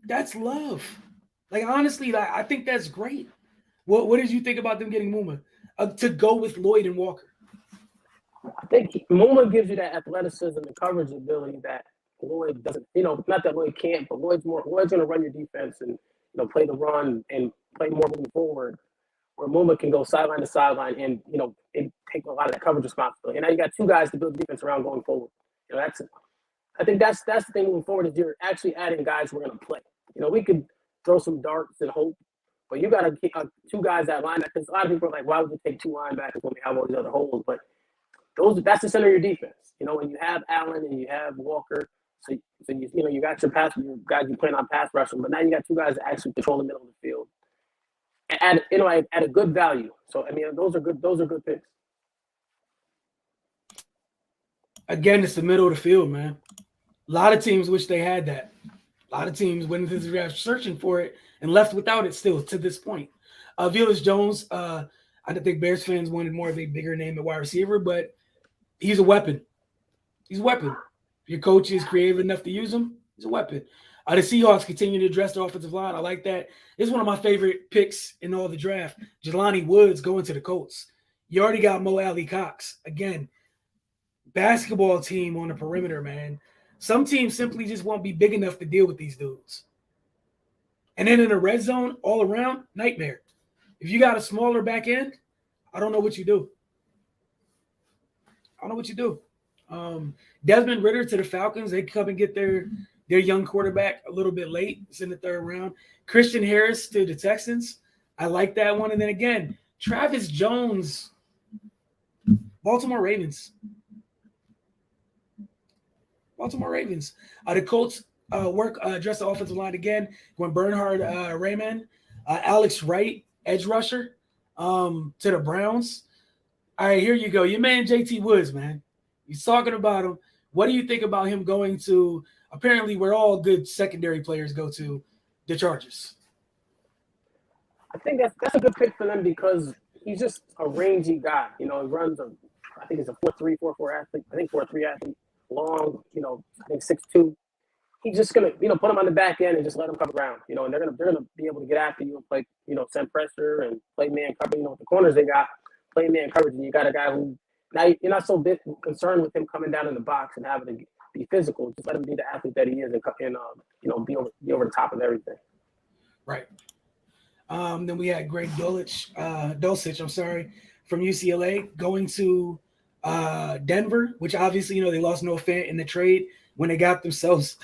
Speaker 1: That's love. Honestly, I think that's great. What did you think about them getting Muma to go with Lloyd and Walker?
Speaker 2: I think Muma gives you that athleticism and coverage ability that Lloyd doesn't. Not that Lloyd can't, but Lloyd's going to run your defense and play the run and play more moving forward. Where Muma can go sideline to sideline and and take a lot of that coverage responsibility. And now you got 2 guys to build the defense around going forward. I think that's the thing moving forward is you're actually adding guys who are going to play. We could throw some darts and hope, but you got to get 2 guys that line. Because a lot of people are like, why would you take 2 linebackers when we have all these other holes? But that's the center of your defense. When you have Allen and you have Walker, so you got your guys you plan on pass rushing, but now you got 2 guys that actually control the middle of the field. At a good value. So those are good picks.
Speaker 1: Again, it's the middle of the field, man. A lot of teams wish they had that. A lot of teams went into the draft searching for it and left without it still to this point. Velus Jones, I think Bears fans wanted more of a bigger name at wide receiver, but he's a weapon. He's a weapon. If your coach is creative enough to use him, he's a weapon. The Seahawks continue to address the offensive line. I like that. This is one of my favorite picks in all the draft. Jelani Woods going to the Colts. You already got Mo Alley Cox. Again, basketball team on the perimeter, man. Some teams simply just won't be big enough to deal with these dudes. And then in the red zone, all around, nightmare. If you got a smaller back end, I don't know what you do. I don't know what you do. Desmond Ritter to the Falcons. They come and get their young quarterback a little bit late. It's in the third round. Christian Harris to the Texans. I like that one. And then again, Travis Jones, Baltimore Ravens. The Colts address the offensive line again. Going Bernhard Raimann, Alex Wright, edge rusher, to the Browns. All right, here you go. Your man JT Woods, man. He's talking about him. What do you think about him going to, apparently where all good secondary players go to, the Chargers?
Speaker 2: I think that's a good pick for them because he's just a rangy guy. He runs I think he's a 4.3, 4.4 athlete. I think 4.3 athlete. Long, I think 6'2". He's just gonna, put him on the back end and just let him come around, and they're gonna be able to get after you and play, send pressure and play man cover. With the corners they got, play man coverage, and you got a guy who now you're not so bit concerned with him coming down in the box and having to be physical. Just let him be the athlete that he is and be over the top of everything.
Speaker 1: Right. Then we had Greg Dulcich, from UCLA going to Denver, which obviously, they lost Noah Fant in the trade when they got themselves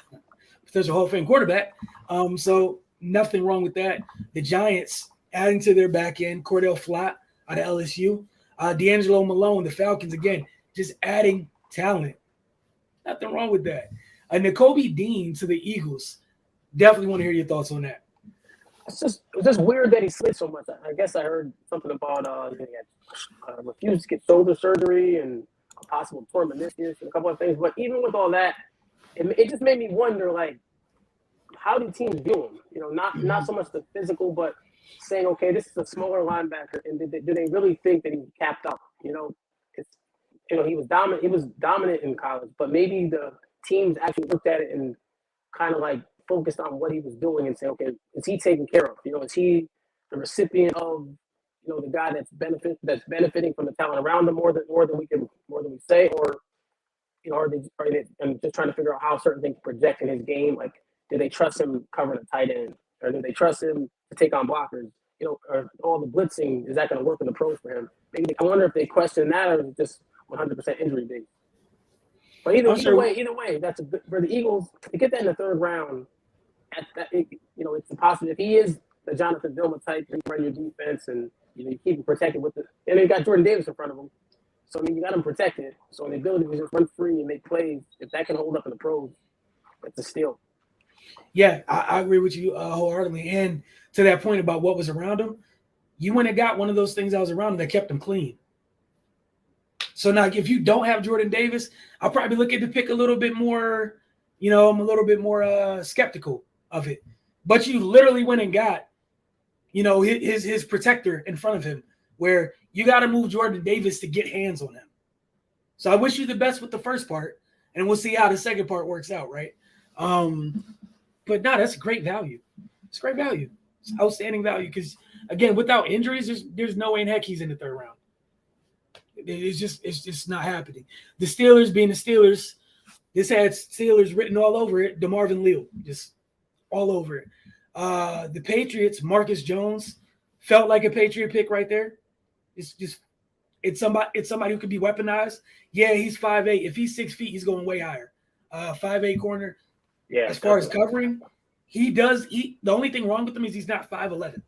Speaker 1: potential Hall of Fame quarterback. So nothing wrong with that. The Giants adding to their back end, Cordell Flott out of LSU. D'Angelo Malone, the Falcons, again, just adding talent. Nothing wrong with that. Nakobe Dean to the Eagles. Definitely want to hear your thoughts on that.
Speaker 2: It was just weird that he slid so much. I guess I heard something about he had refused to get shoulder surgery and a possible torn meniscus and a couple of things. But even with all that, it just made me wonder, like, how do teams view him? Not so much the physical, but saying, okay, this is a smaller linebacker, and do they really think that he's capped out? He was dominant. He was dominant in college, but maybe the teams actually looked at it and kind of like focused on what he was doing and say, okay, is he taken care of? Is he the recipient of, the guy that's benefiting from the talent around him more than we say, or are they and just trying to figure out how certain things project in his game? Like, do they trust him covering a tight end, or do they trust him to take on blockers? Or all the blitzing, is that going to work in the pros for him? Maybe I wonder if they question that, or just 100% injury based. But either way, that's for the Eagles to get that in the third round. It's possible if he is the Jonathan Vilma type, you run your defense and you keep him protected and you got Jordan Davis in front of him. So you got him protected. So the ability to just run free and make plays, if that can hold up in the pros, it's a steal.
Speaker 1: Yeah, I agree with you wholeheartedly. And to that point about what was around him, you went and got one of those things that was around him that kept him clean. So now if you don't have Jordan Davis, I'll probably look at the pick a little bit more, I'm a little bit more skeptical of it. But you literally went and got, his protector in front of him, where you got to move Jordan Davis to get hands on him. So I wish you the best with the first part, and we'll see how the second part works out, right? But no, that's great value. It's great value. It's outstanding value because, again, without injuries, there's no way in heck he's in the third round. It's just not happening. The Steelers being the Steelers, this had Steelers written all over it. DeMarvin Leal, just all over it. The Patriots, Marcus Jones, felt like a Patriot pick right there. It's somebody who could be weaponized. Yeah, he's 5'8". If he's 6 feet, he's going way higher. 5'8" corner. Yeah. As far as covering, the only thing wrong with him is he's not 5'11".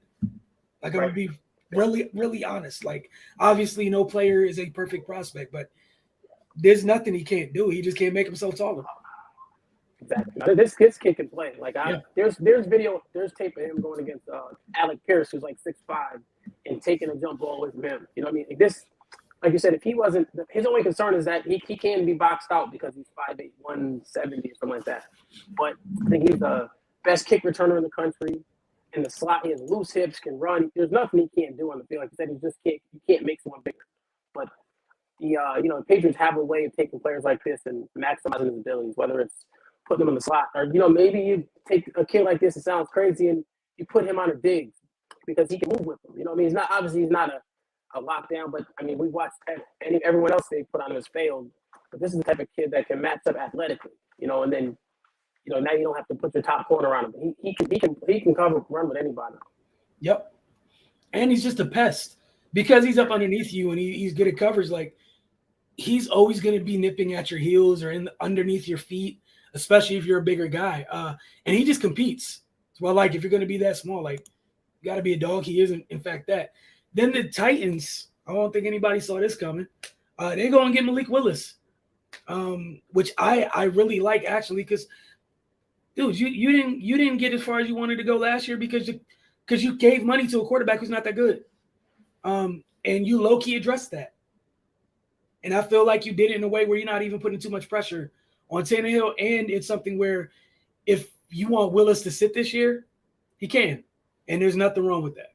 Speaker 1: Like, I'm gonna be really, really honest. Like, obviously, no player is a perfect prospect, but there's nothing he can't do. He just can't make himself taller.
Speaker 2: Exactly. This kid can play. Like, there's tape of him going against Alec Pierce, who's like 6'5", and taking a jump ball away from him. You know what I mean? Like this, like you said, if he wasn't, his only concern is that he can be boxed out because he's 5'8", 170 or something like that. But I think he's the best kick returner in the country. In the slot, he has loose hips, can run. There's nothing he can't do on the field. Like I said, you can't make someone bigger. But the Patriots have a way of taking players like this and maximizing his abilities, whether it's putting him in the slot or maybe you take a kid like this. It sounds crazy, and you put him on a dig because he can move with him. You know what I mean? He's not a lockdown, but I mean we watched everyone else they put on him has failed. But this is the type of kid that can match up athletically, and then. Now you don't have to put your top corner on him. He can cover run with anybody.
Speaker 1: Yep. And he's just a pest because he's up underneath you and he's good at coverage. Like he's always going to be nipping at your heels or underneath your feet, especially if you're a bigger guy. And he just competes. So, like, if you're going to be that small, like, you got to be a dog. He isn't, in fact, that. Then the Titans, I don't think anybody saw this coming. They go and get Malik Willis, which I really like, actually, because, dude, you didn't get as far as you wanted to go last year because you gave money to a quarterback who's not that good. And you low-key addressed that. And I feel like you did it in a way where you're not even putting too much pressure on Tannehill. And it's something where if you want Willis to sit this year, he can. And there's nothing wrong with that.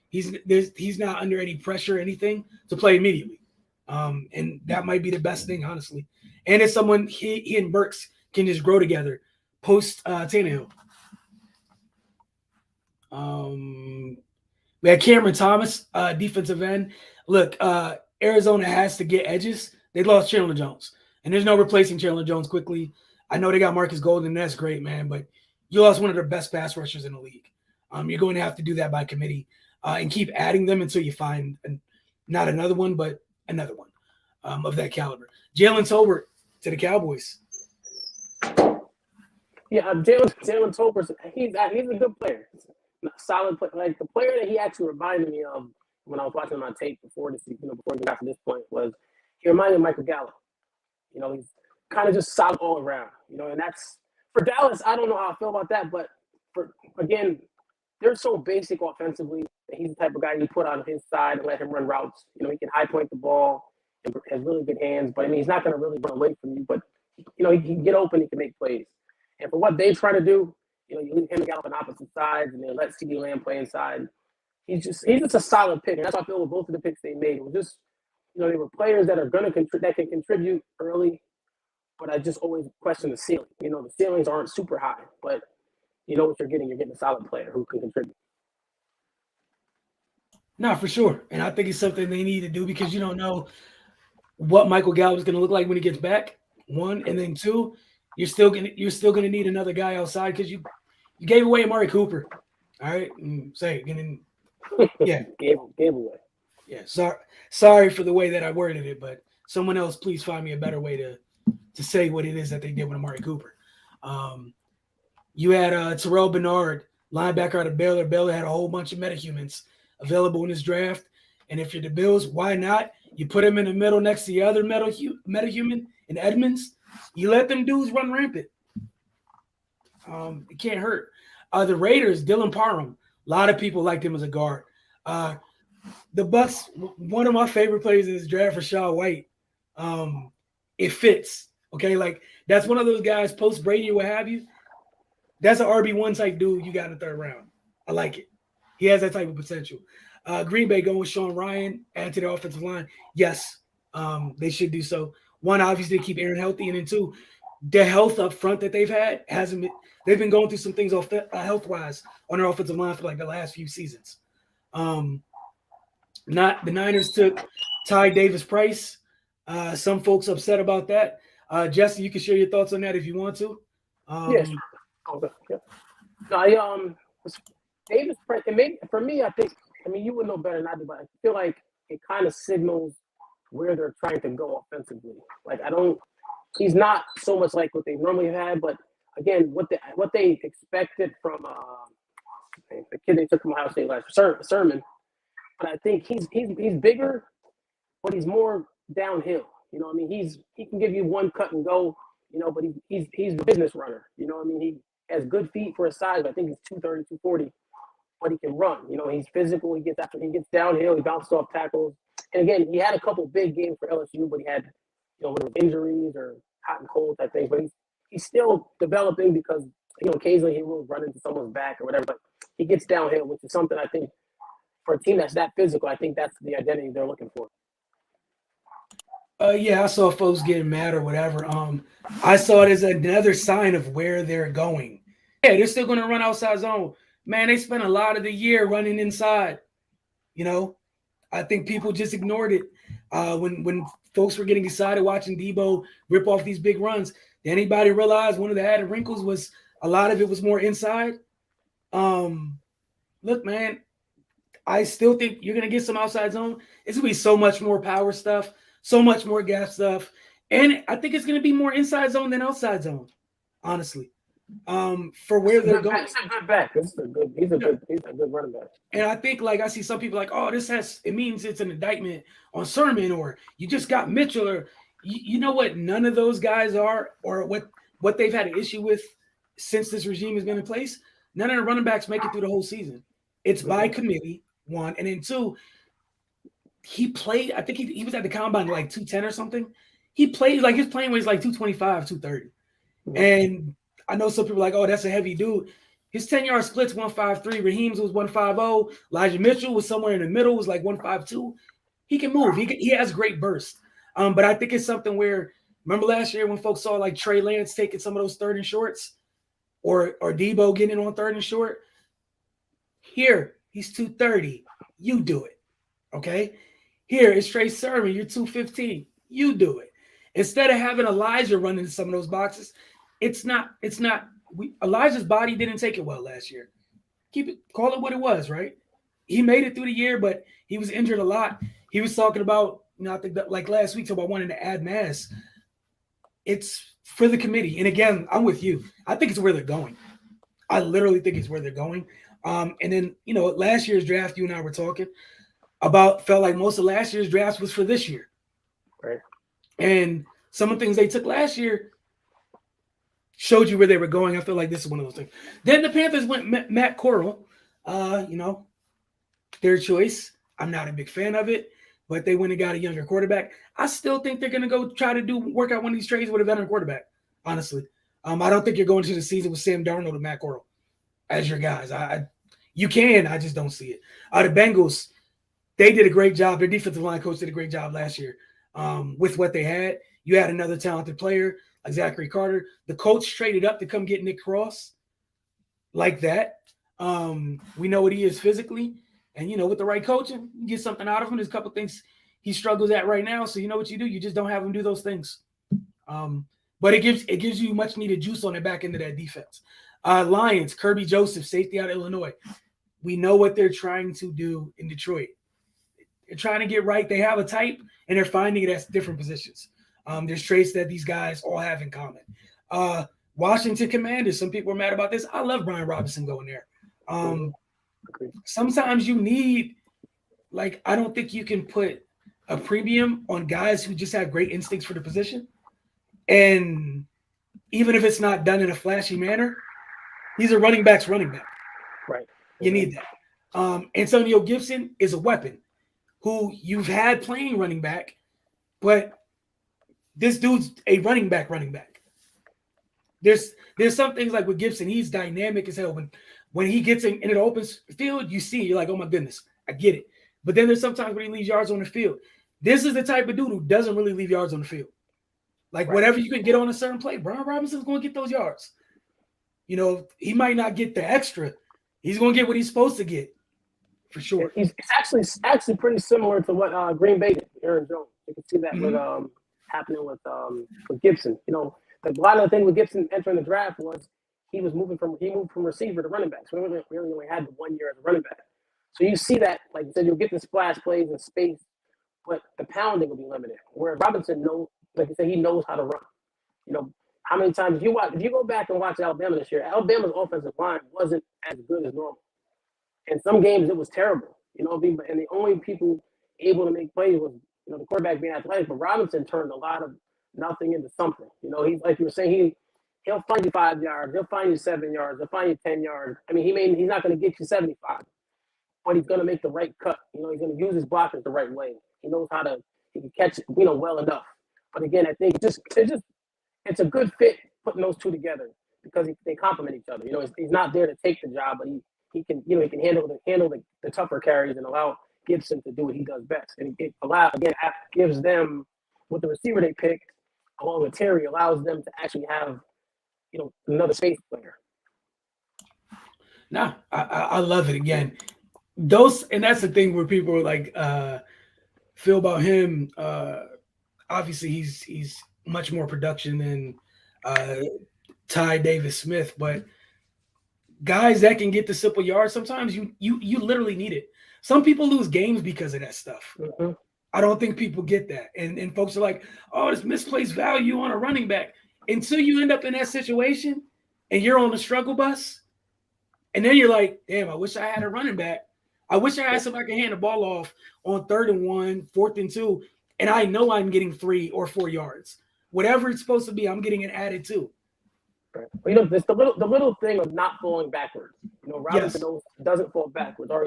Speaker 1: He's not under any pressure or anything to play immediately. And that might be the best thing, honestly. And it's someone he and Burks can just grow together post Tannehill. We had Cameron Thomas, defensive end. Look, Arizona has to get edges. They lost Chandler Jones, and there's no replacing Chandler Jones quickly. I know they got Marcus Golden, and that's great, man, but you lost one of the best pass rushers in the league. You're going to have to do that by committee and keep adding them until you find not another one, but another one of that caliber. Jalen Tolbert to the Cowboys.
Speaker 2: Yeah, Jalen Tolbert, he's a good player. Solid player. Like, the player that he actually reminded me of when I was watching my tape before he got to this point was he reminded me of Michael Gallup. He's kind of just solid all around. And that's for Dallas. I don't know how I feel about that, but again, they're so basic offensively. He's the type of guy you put on his side and let him run routes. He can high point the ball and has really good hands. But I mean, he's not going to really run away from you. But he can get open. He can make plays. And for what they try to do, you leave him and Gallup on opposite sides, and then let CeeDee Lamb play inside. He's just a solid pick, and that's how I feel with both of the picks they made. It was just, they were players that are going to that can contribute early, but I just always question the ceiling. The ceilings aren't super high, but you know what you're getting. You're getting a solid player who can contribute.
Speaker 1: No, for sure, and I think it's something they need to do because you don't know what Michael Gallup is going to look like when he gets back. One, and then two, you're still gonna need another guy outside because you gave away Amari Cooper. All right, yeah,
Speaker 2: gave away.
Speaker 1: Yeah, sorry for the way that I worded it, but someone else please find me a better way to say what it is that they did with Amari Cooper. You had Terrell Bernard, linebacker out of Baylor. Baylor had a whole bunch of metahumans available in this draft, and if you're the Bills, why not? You put him in the middle next to the other metahuman in Edmonds. You let them dudes run rampant. It can't hurt. The Raiders, Dylan Parham. A lot of people liked him as a guard. The Bucks, one of my favorite players in this draft, Rachaad White. It fits. Okay, like that's one of those guys post Brady or what have you. That's an RB1 type dude you got in the third round. I like it. He has that type of potential. Green Bay going with Sean Ryan, add to their offensive line. Yes, they should do so. One, obviously, to keep Aaron healthy, and then two, the health up front that they've had hasn't been. They've been going through some things health-wise on their offensive line for like the last few seasons. Not the Niners took Ty Davis-Price. Some folks upset about that. Jesse, you can share your thoughts on that if you want to.
Speaker 2: Yes. Okay. Yeah. Davis-Price. And maybe for me, I think. I mean, you would know better than I do, but I feel like it kind of signals where they're trying to go offensively. Like he's not so much like what they normally had, but again, what they expected from the kid they took from Ohio State last year, Sermon. But I think he's bigger, but he's more downhill. I mean, he can give you one cut and go, but he's the business runner. I mean, he has good feet for his size, but I think he's 230, 240, but he can run. He's physical. He gets downhill. He bounces off tackles. And again, he had a couple big games for LSU, but he had, whether it was injuries or hot and cold type things. But he's still developing because, occasionally he will run into someone's back or whatever. But he gets downhill, which is something I think for a team that's that physical, I think that's the identity they're looking for.
Speaker 1: Yeah, I saw folks getting mad or whatever. I saw it as another sign of where they're going. Yeah, they're still going to run outside zone. Man, they spent a lot of the year running inside. I think people just ignored it when folks were getting excited watching Debo rip off these big runs. Did anybody realize one of the added wrinkles was a lot of it was more inside? Look, man, I still think you're going to get some outside zone. It's going to be so much more power stuff, so much more gap stuff. And I think it's going to be more inside zone than outside zone, honestly. For where they're going.
Speaker 2: He's a good back. He's a good running back.
Speaker 1: And I think, like, I see some people like, oh, it means it's an indictment on Sermon, or you just got Mitchell, or you know what none of those guys are, or what they've had an issue with since this regime has been in place. None of the running backs make it through the whole season. It's by committee, one. And then two, he played, I think he was at the combine like 210 or something. He played, like, his playing weight is like 225, 230. And I know some people are like, oh, that's a heavy dude. His 10-yard splits 153. Raheem's was 150. Elijah Mitchell was somewhere in the middle, was like 152. He can move. He has great burst. But I think it's something where, remember last year when folks saw like Trey Lance taking some of those third and shorts, or Debo getting on third and short? Here, he's 230. You do it. Okay? Here, it's Trey Sermon. You're 215. You do it. Instead of having Elijah run into some of those boxes, Elijah's body didn't take it well last year. Call it what it was, right? He made it through the year, but he was injured a lot. He was talking about, I think that like last week about wanting to add mass. It's for the committee. And again, I'm with you. I think it's where they're going. I literally think it's where they're going. And then, last year's draft, you and I were talking about, felt like most of last year's drafts was for this year.
Speaker 2: Right.
Speaker 1: And some of the things they took last year showed you where they were going. I feel like this is one of those things. Then the Panthers went Matt Corral. Their choice. I'm not a big fan of it, but they went and got a younger quarterback. I still think they're going to go try to work out one of these trades with a veteran quarterback, honestly. I don't think you're going to the season with Sam Darnold and Matt Corral as your guys. You can. I just don't see it. The Bengals, they did a great job. Their defensive line coach did a great job last year with what they had. You had another talented player like Zachary Carter. The coach traded up to come get Nick Cross like that. We know what he is physically. And, with the right coaching, you get something out of him. There's a couple things he struggles at right now. So you know what you do? You just don't have him do those things. But it gives you much needed juice on the back end of that defense. Lions, Kirby Joseph, safety out of Illinois. We know what they're trying to do in Detroit. They're trying to get right. They have a type, and they're finding it at different positions. There's traits that these guys all have in common. Washington Commanders, some people are mad about this. I love Brian Robinson going there. Sometimes you need, I don't think you can put a premium on guys who just have great instincts for the position. And even if it's not done in a flashy manner, he's a running back's running back.
Speaker 2: Right.
Speaker 1: You need that. Antonio Gibson is a weapon who you've had playing running back, but this dude's a running back. There's some things like with Gibson, he's dynamic as hell. When he gets in an open field, you're like, oh my goodness, I get it. But then there's sometimes when he leaves yards on the field. This is the type of dude who doesn't really leave yards on the field. Whatever you can get on a certain play, Brian Robinson's going to get those yards. He might not get the extra. He's going to get what he's supposed to get, for sure.
Speaker 2: It's actually pretty similar to what Green Bay did, Aaron Jones. You can see that with happening with Gibson. A lot of the thing with Gibson entering the draft was he moved from receiver to running back. So we really only had 1 year as a running back. So you see that, like you said, you'll get the splash plays and space, but the pounding will be limited. Where Robinson knows, like you said, he knows how to run. How many times if you go back and watch Alabama this year, Alabama's offensive line wasn't as good as normal. In some games it was terrible. And the only people able to make plays was the quarterback being athletic. But Robinson turned a lot of nothing into something. He's like you were saying, he'll find you 5 yards, he'll find you 7 yards, he'll find you 10 yards. I mean, he's not going to get you 75, but he's going to make the right cut. He's going to use his blockers the right way. He knows he can catch it, well enough. But again, I think it's a good fit putting those two together because they complement each other. He's not there to take the job, but he can handle the tougher carries and allow Gibson to do what he does best. And it gives them, with the receiver they picked, along with Terry, allows them to actually have, another space player.
Speaker 1: No, I love it. Again, and that's the thing where people are feel about him. Obviously, he's much more production than Ty Davis Smith, but guys that can get the simple yards, sometimes you literally need it. Some people lose games because of that stuff.
Speaker 2: Mm-hmm.
Speaker 1: I don't think people get that. And folks are like, oh, it's misplaced value on a running back. Until you end up in that situation and you're on the struggle bus, and then you're like, damn, I wish I had a running back. I wish I had somebody can hand the ball off on 3rd and 1, 4th and 2, and I know I'm getting 3 or 4 yards. Whatever it's supposed to be, I'm getting it added to.
Speaker 2: Right. Well, it's the little thing of not falling backwards. Robinson doesn't fall backwards. Or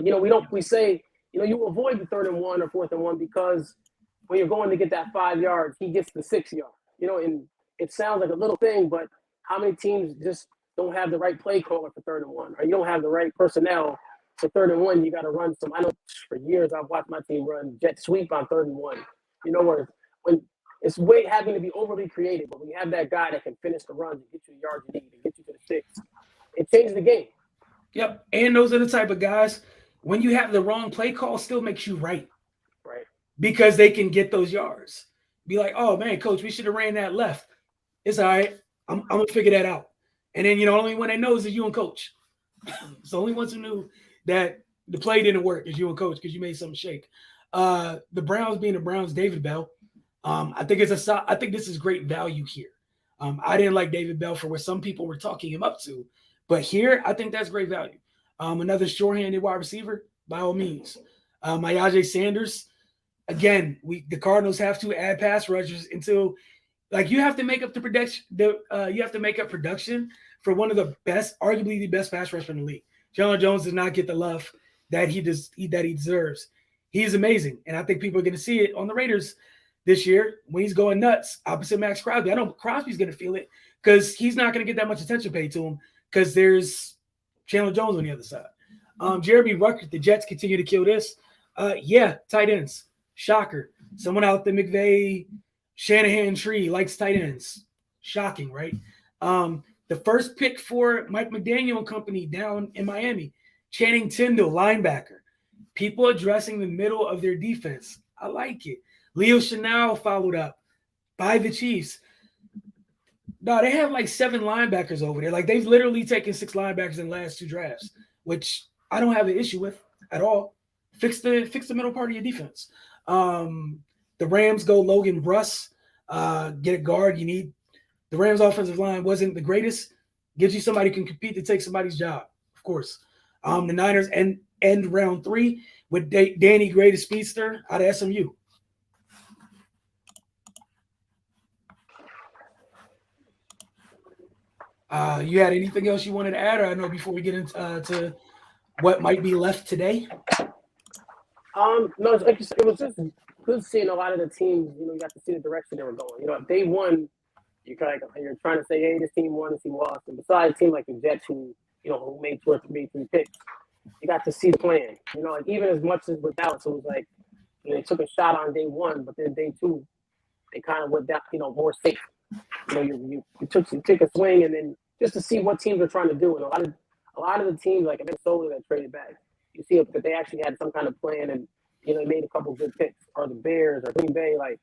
Speaker 2: we say you avoid the 3rd and 1 or 4th and 1 because when you're going to get that 5 yards, he gets the 6 yard. And it sounds like a little thing, but how many teams just don't have the right play caller for 3rd and 1, or you don't have the right personnel for 3rd and 1? You got to run some. I know for years I've watched my team run jet sweep on 3rd and 1. Where when it's having to be overly creative, but when you have that guy that can finish the run and get you the yards you need and get you to the 6, it changes the game.
Speaker 1: Yep, and those are the type of guys. When you have the wrong play call, still makes you right.
Speaker 2: Right.
Speaker 1: Because they can get those yards. Be like, oh man, coach, we should have ran that left. It's all right. I'm gonna figure that out. And then the only one that knows is you and coach. It's the only ones who knew that the play didn't work is you and coach because you made something shake. The Browns being the Browns, David Bell. I think this is great value here. I didn't like David Bell for what some people were talking him up to, but here I think that's great value. Another short-handed wide receiver, by all means. Myajay Sanders. Again, the Cardinals have to add pass rushers until, like, you have to make up the production. You have to make up production for one of the best, arguably the best pass rusher in the league. Chandler Jones does not get the love that he deserves. He's amazing, and I think people are going to see it on the Raiders this year when he's going nuts opposite Max Crosby. I know Crosby's going to feel it because he's not going to get that much attention paid to him because there's Chandler Jones on the other side. Jeremy Ruckert, the Jets continue to kill this. Tight ends. Shocker. Someone out the McVay Shanahan tree likes tight ends. Shocking, right? The first pick for Mike McDaniel and company down in Miami, Channing Tindall, linebacker. People addressing the middle of their defense. I like it. Leo Chenal followed up by the Chiefs. No, they have like 7 linebackers over there. Like, they've literally taken 6 linebackers in the last 2 drafts, which I don't have an issue with at all. Fix the middle part of your defense. The Rams go Logan Bruss, get a guard. You need the Rams offensive line wasn't the greatest. Gives you somebody who can compete to take somebody's job, of course. The Niners end round 3 with Danny Gray, the speedster out of SMU. You had anything else you wanted to add? Or I know before we get into to what might be left today.
Speaker 2: No, like you said, it was just good seeing a lot of the teams. You got to see the direction they were going. If they won, you're trying to say, hey, this team won, this team lost. And besides a team like the Jets, who made 3 picks, you got to see the plan. Like, even as much as with Dallas, it was like they took a shot on day 1, but then day 2, they kind of went down, more safe. You take a swing, and then just to see what teams are trying to do. And a lot of the teams, like Minnesota, that traded back, you see that they actually had some kind of plan, and they made a couple good picks. Or the Bears or Green Bay, like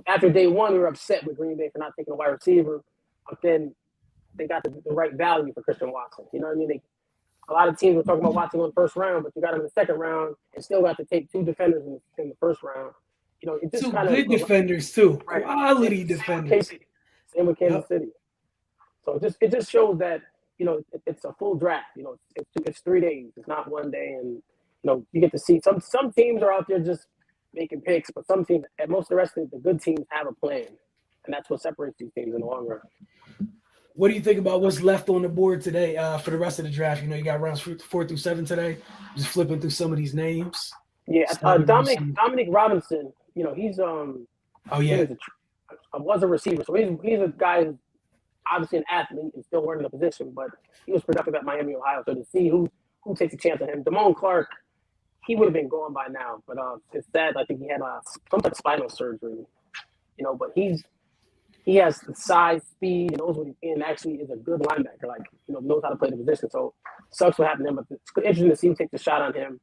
Speaker 2: after day 1, we were upset with Green Bay for not taking a wide receiver, but then they got the right value for Christian Watson. You know what I mean? A lot of teams were talking about Watson in the first round, but you got him in the second round and still got to take 2 defenders in the first round. It just
Speaker 1: 2
Speaker 2: kind
Speaker 1: good defenders too,
Speaker 2: right.
Speaker 1: Quality defenders.
Speaker 2: Same with Kansas City. So it just shows that it's a full draft. It's 3 days. It's not 1 day, and you get to see some teams are out there just making picks, but some teams, and most of the rest of the good teams have a plan, and that's what separates these teams in the long run.
Speaker 1: What do you think about what's left on the board today for the rest of the draft? You got rounds 4 through 7 today. Just flipping through some of these names.
Speaker 2: Yeah, Dominic Robinson. He's was a receiver, so he's a guy who's obviously an athlete and still learning the position, but he was productive at Miami, Ohio. So to see who takes a chance on him, Damone Clark, he would have been gone by now, but it's sad. I think he had some type of spinal surgery, but he has the size, speed, and knows what he's in. Actually, is a good linebacker. Like knows how to play the position. So sucks what happened to him, but it's interesting to see him take the shot on him.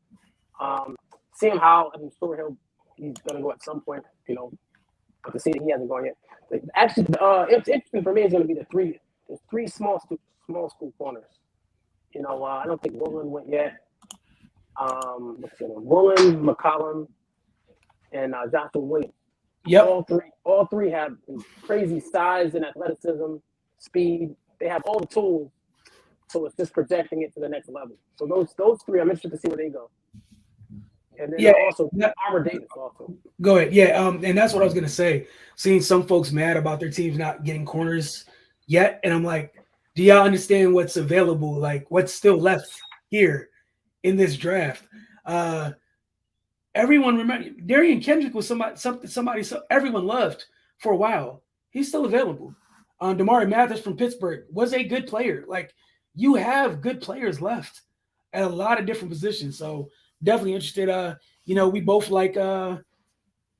Speaker 2: See him how I'm sure he's gonna go at some point. But to see that he hasn't gone yet. Actually, it's interesting for me. Is going to be the 3 small school corners. I don't think Woolen went yet. Woolen, McCollum, and Joshua Williams.
Speaker 1: Yep.
Speaker 2: All three have crazy size and athleticism, speed. They have all the tools. So it's just projecting it to the next level. So those three, I'm interested to see where they go. And then also Armour Davis also.
Speaker 1: Go ahead. Yeah, and that's what I was gonna say. Seeing some folks mad about their teams not getting corners yet, and I'm like, do y'all understand what's available? Like, what's still left here in this draft? Everyone remember Darian Kendrick was somebody everyone loved for a while. He's still available. Damari Mathis from Pittsburgh was a good player. Like, you have good players left at a lot of different positions. So definitely interested. We both like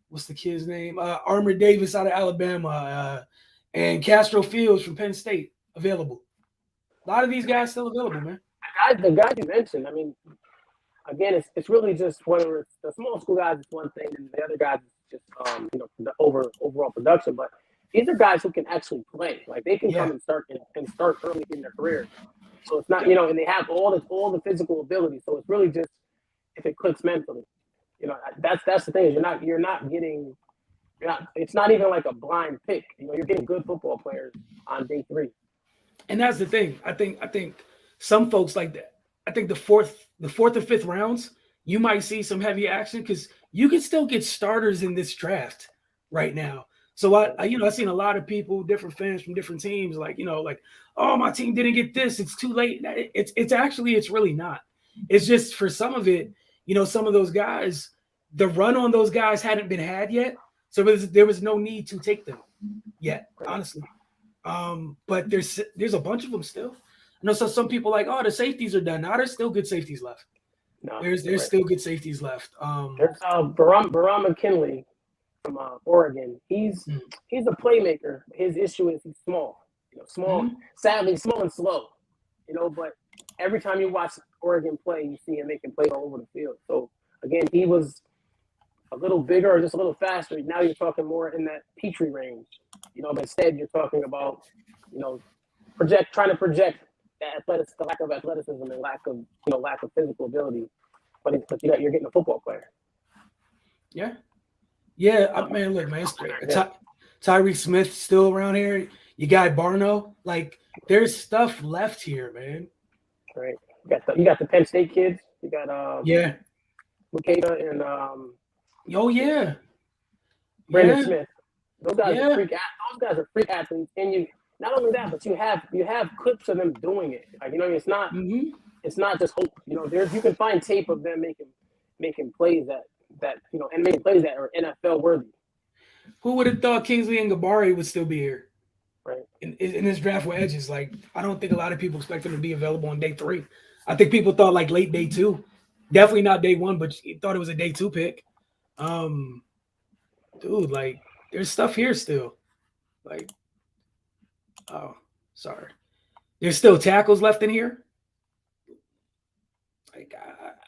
Speaker 1: what's the kid's name? Armour Davis out of Alabama, and Castro Fields from Penn State available. A lot of these guys still available, man.
Speaker 2: The guys you mentioned, I mean, again, it's really just whether it's the small school guys is one thing, and the other guys is just the overall production. But these are guys who can actually play. Like, they can come and start early in their career. So it's not, and they have all the physical ability. So it's really just if it clicks mentally. That's the thing, is it's not even like a blind pick. You're getting good football players on day 3.
Speaker 1: And that's the thing. I think some folks like that. I think the fourth and fifth rounds, you might see some heavy action because you can still get starters in this draft right now. So I've seen a lot of people, different fans from different teams, like, oh, my team didn't get this. It's too late. It's really not. It's just for some of it, some of those guys, the run on those guys hadn't been had yet. So there was no need to take them yet, honestly. But there's a bunch of them still. I know some people like, oh, the safeties are done. Now there's still good safeties left. No, there's still good safeties left.
Speaker 2: There's Baram McKinley from Oregon. He's a playmaker. His issue is he's small. Sadly small and slow. But every time you watch Oregon play, you see him making plays all over the field. So again, he was a little bigger or just a little faster. Now you're talking more in that Petrie range. But instead you're talking about, trying to project the lack of athleticism and lack of physical ability. But you're getting a football player.
Speaker 1: Yeah. Yeah, man, look, man, Tyreke Smith still around here. You got Barno. Like, there's stuff left here, man.
Speaker 2: Right. You got the Penn State kids. You got Makeda and Brandon Smith. Those guys are freak athletes, and you not only that, but you have clips of them doing it. Like, it's not it's not just hope. You can find tape of them making plays that and making plays that are NFL worthy.
Speaker 1: Who would have thought Kingsley and Gabari would still be here?
Speaker 2: Right.
Speaker 1: In this draft with edges. Like, I don't think a lot of people expect him to be available on day 3. I think people thought like late day 2. Definitely not day 1, but thought it was a day 2 pick. Dude, like, there's stuff here still. Like, oh, sorry. There's still tackles left in here. Like,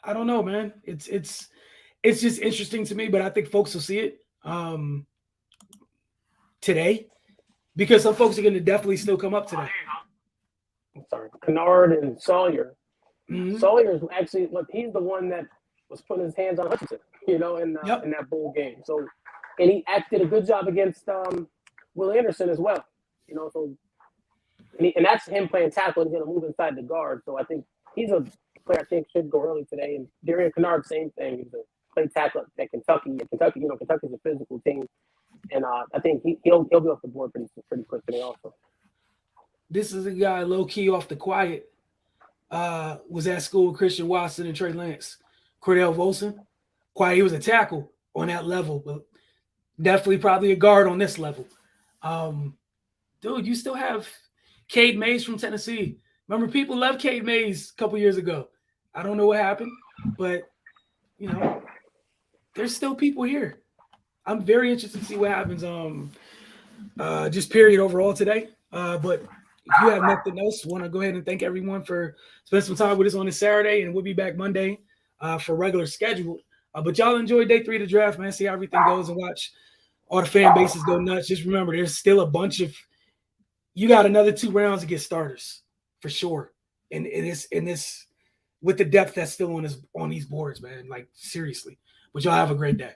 Speaker 1: I don't know, man. It's just interesting to me, but I think folks will see it today, because some folks are going to definitely still come up today.
Speaker 2: I'm sorry, Kennard and Sawyer. Sawyer's actually, he's the one that was putting his hands on Hutchinson, in that bowl game. So, and he did a good job against Will Anderson as well. So, and that's him playing tackle. He's going to move inside the guard. So I think he's a player I think should go early today. And Darian Kennard, same thing. He's a play tackle at Kentucky. Kentucky's a physical team, and I think he'll be off the board pretty quick today also.
Speaker 1: This is a guy low key off the quiet. Was at school with Christian Watson and Trey Lance. Cordell Volson, quiet. He was a tackle on that level, but definitely probably a guard on this level. Dude, you still have Cade Mays from Tennessee. Remember, people loved Cade Mays a couple years ago. I don't know what happened, but there's still people here. I'm very interested to see what happens. Just period overall today. But if you have nothing else, want to go ahead and thank everyone for spending some time with us on this Saturday, and we'll be back Monday for regular schedule. But y'all enjoy day 3 of the draft, man. See how everything goes and watch all the fan bases go nuts. Just remember, there's still a bunch of – you got another 2 rounds to get starters for sure. And this with the depth that's still on these boards, man. Like, seriously. But y'all have a great day.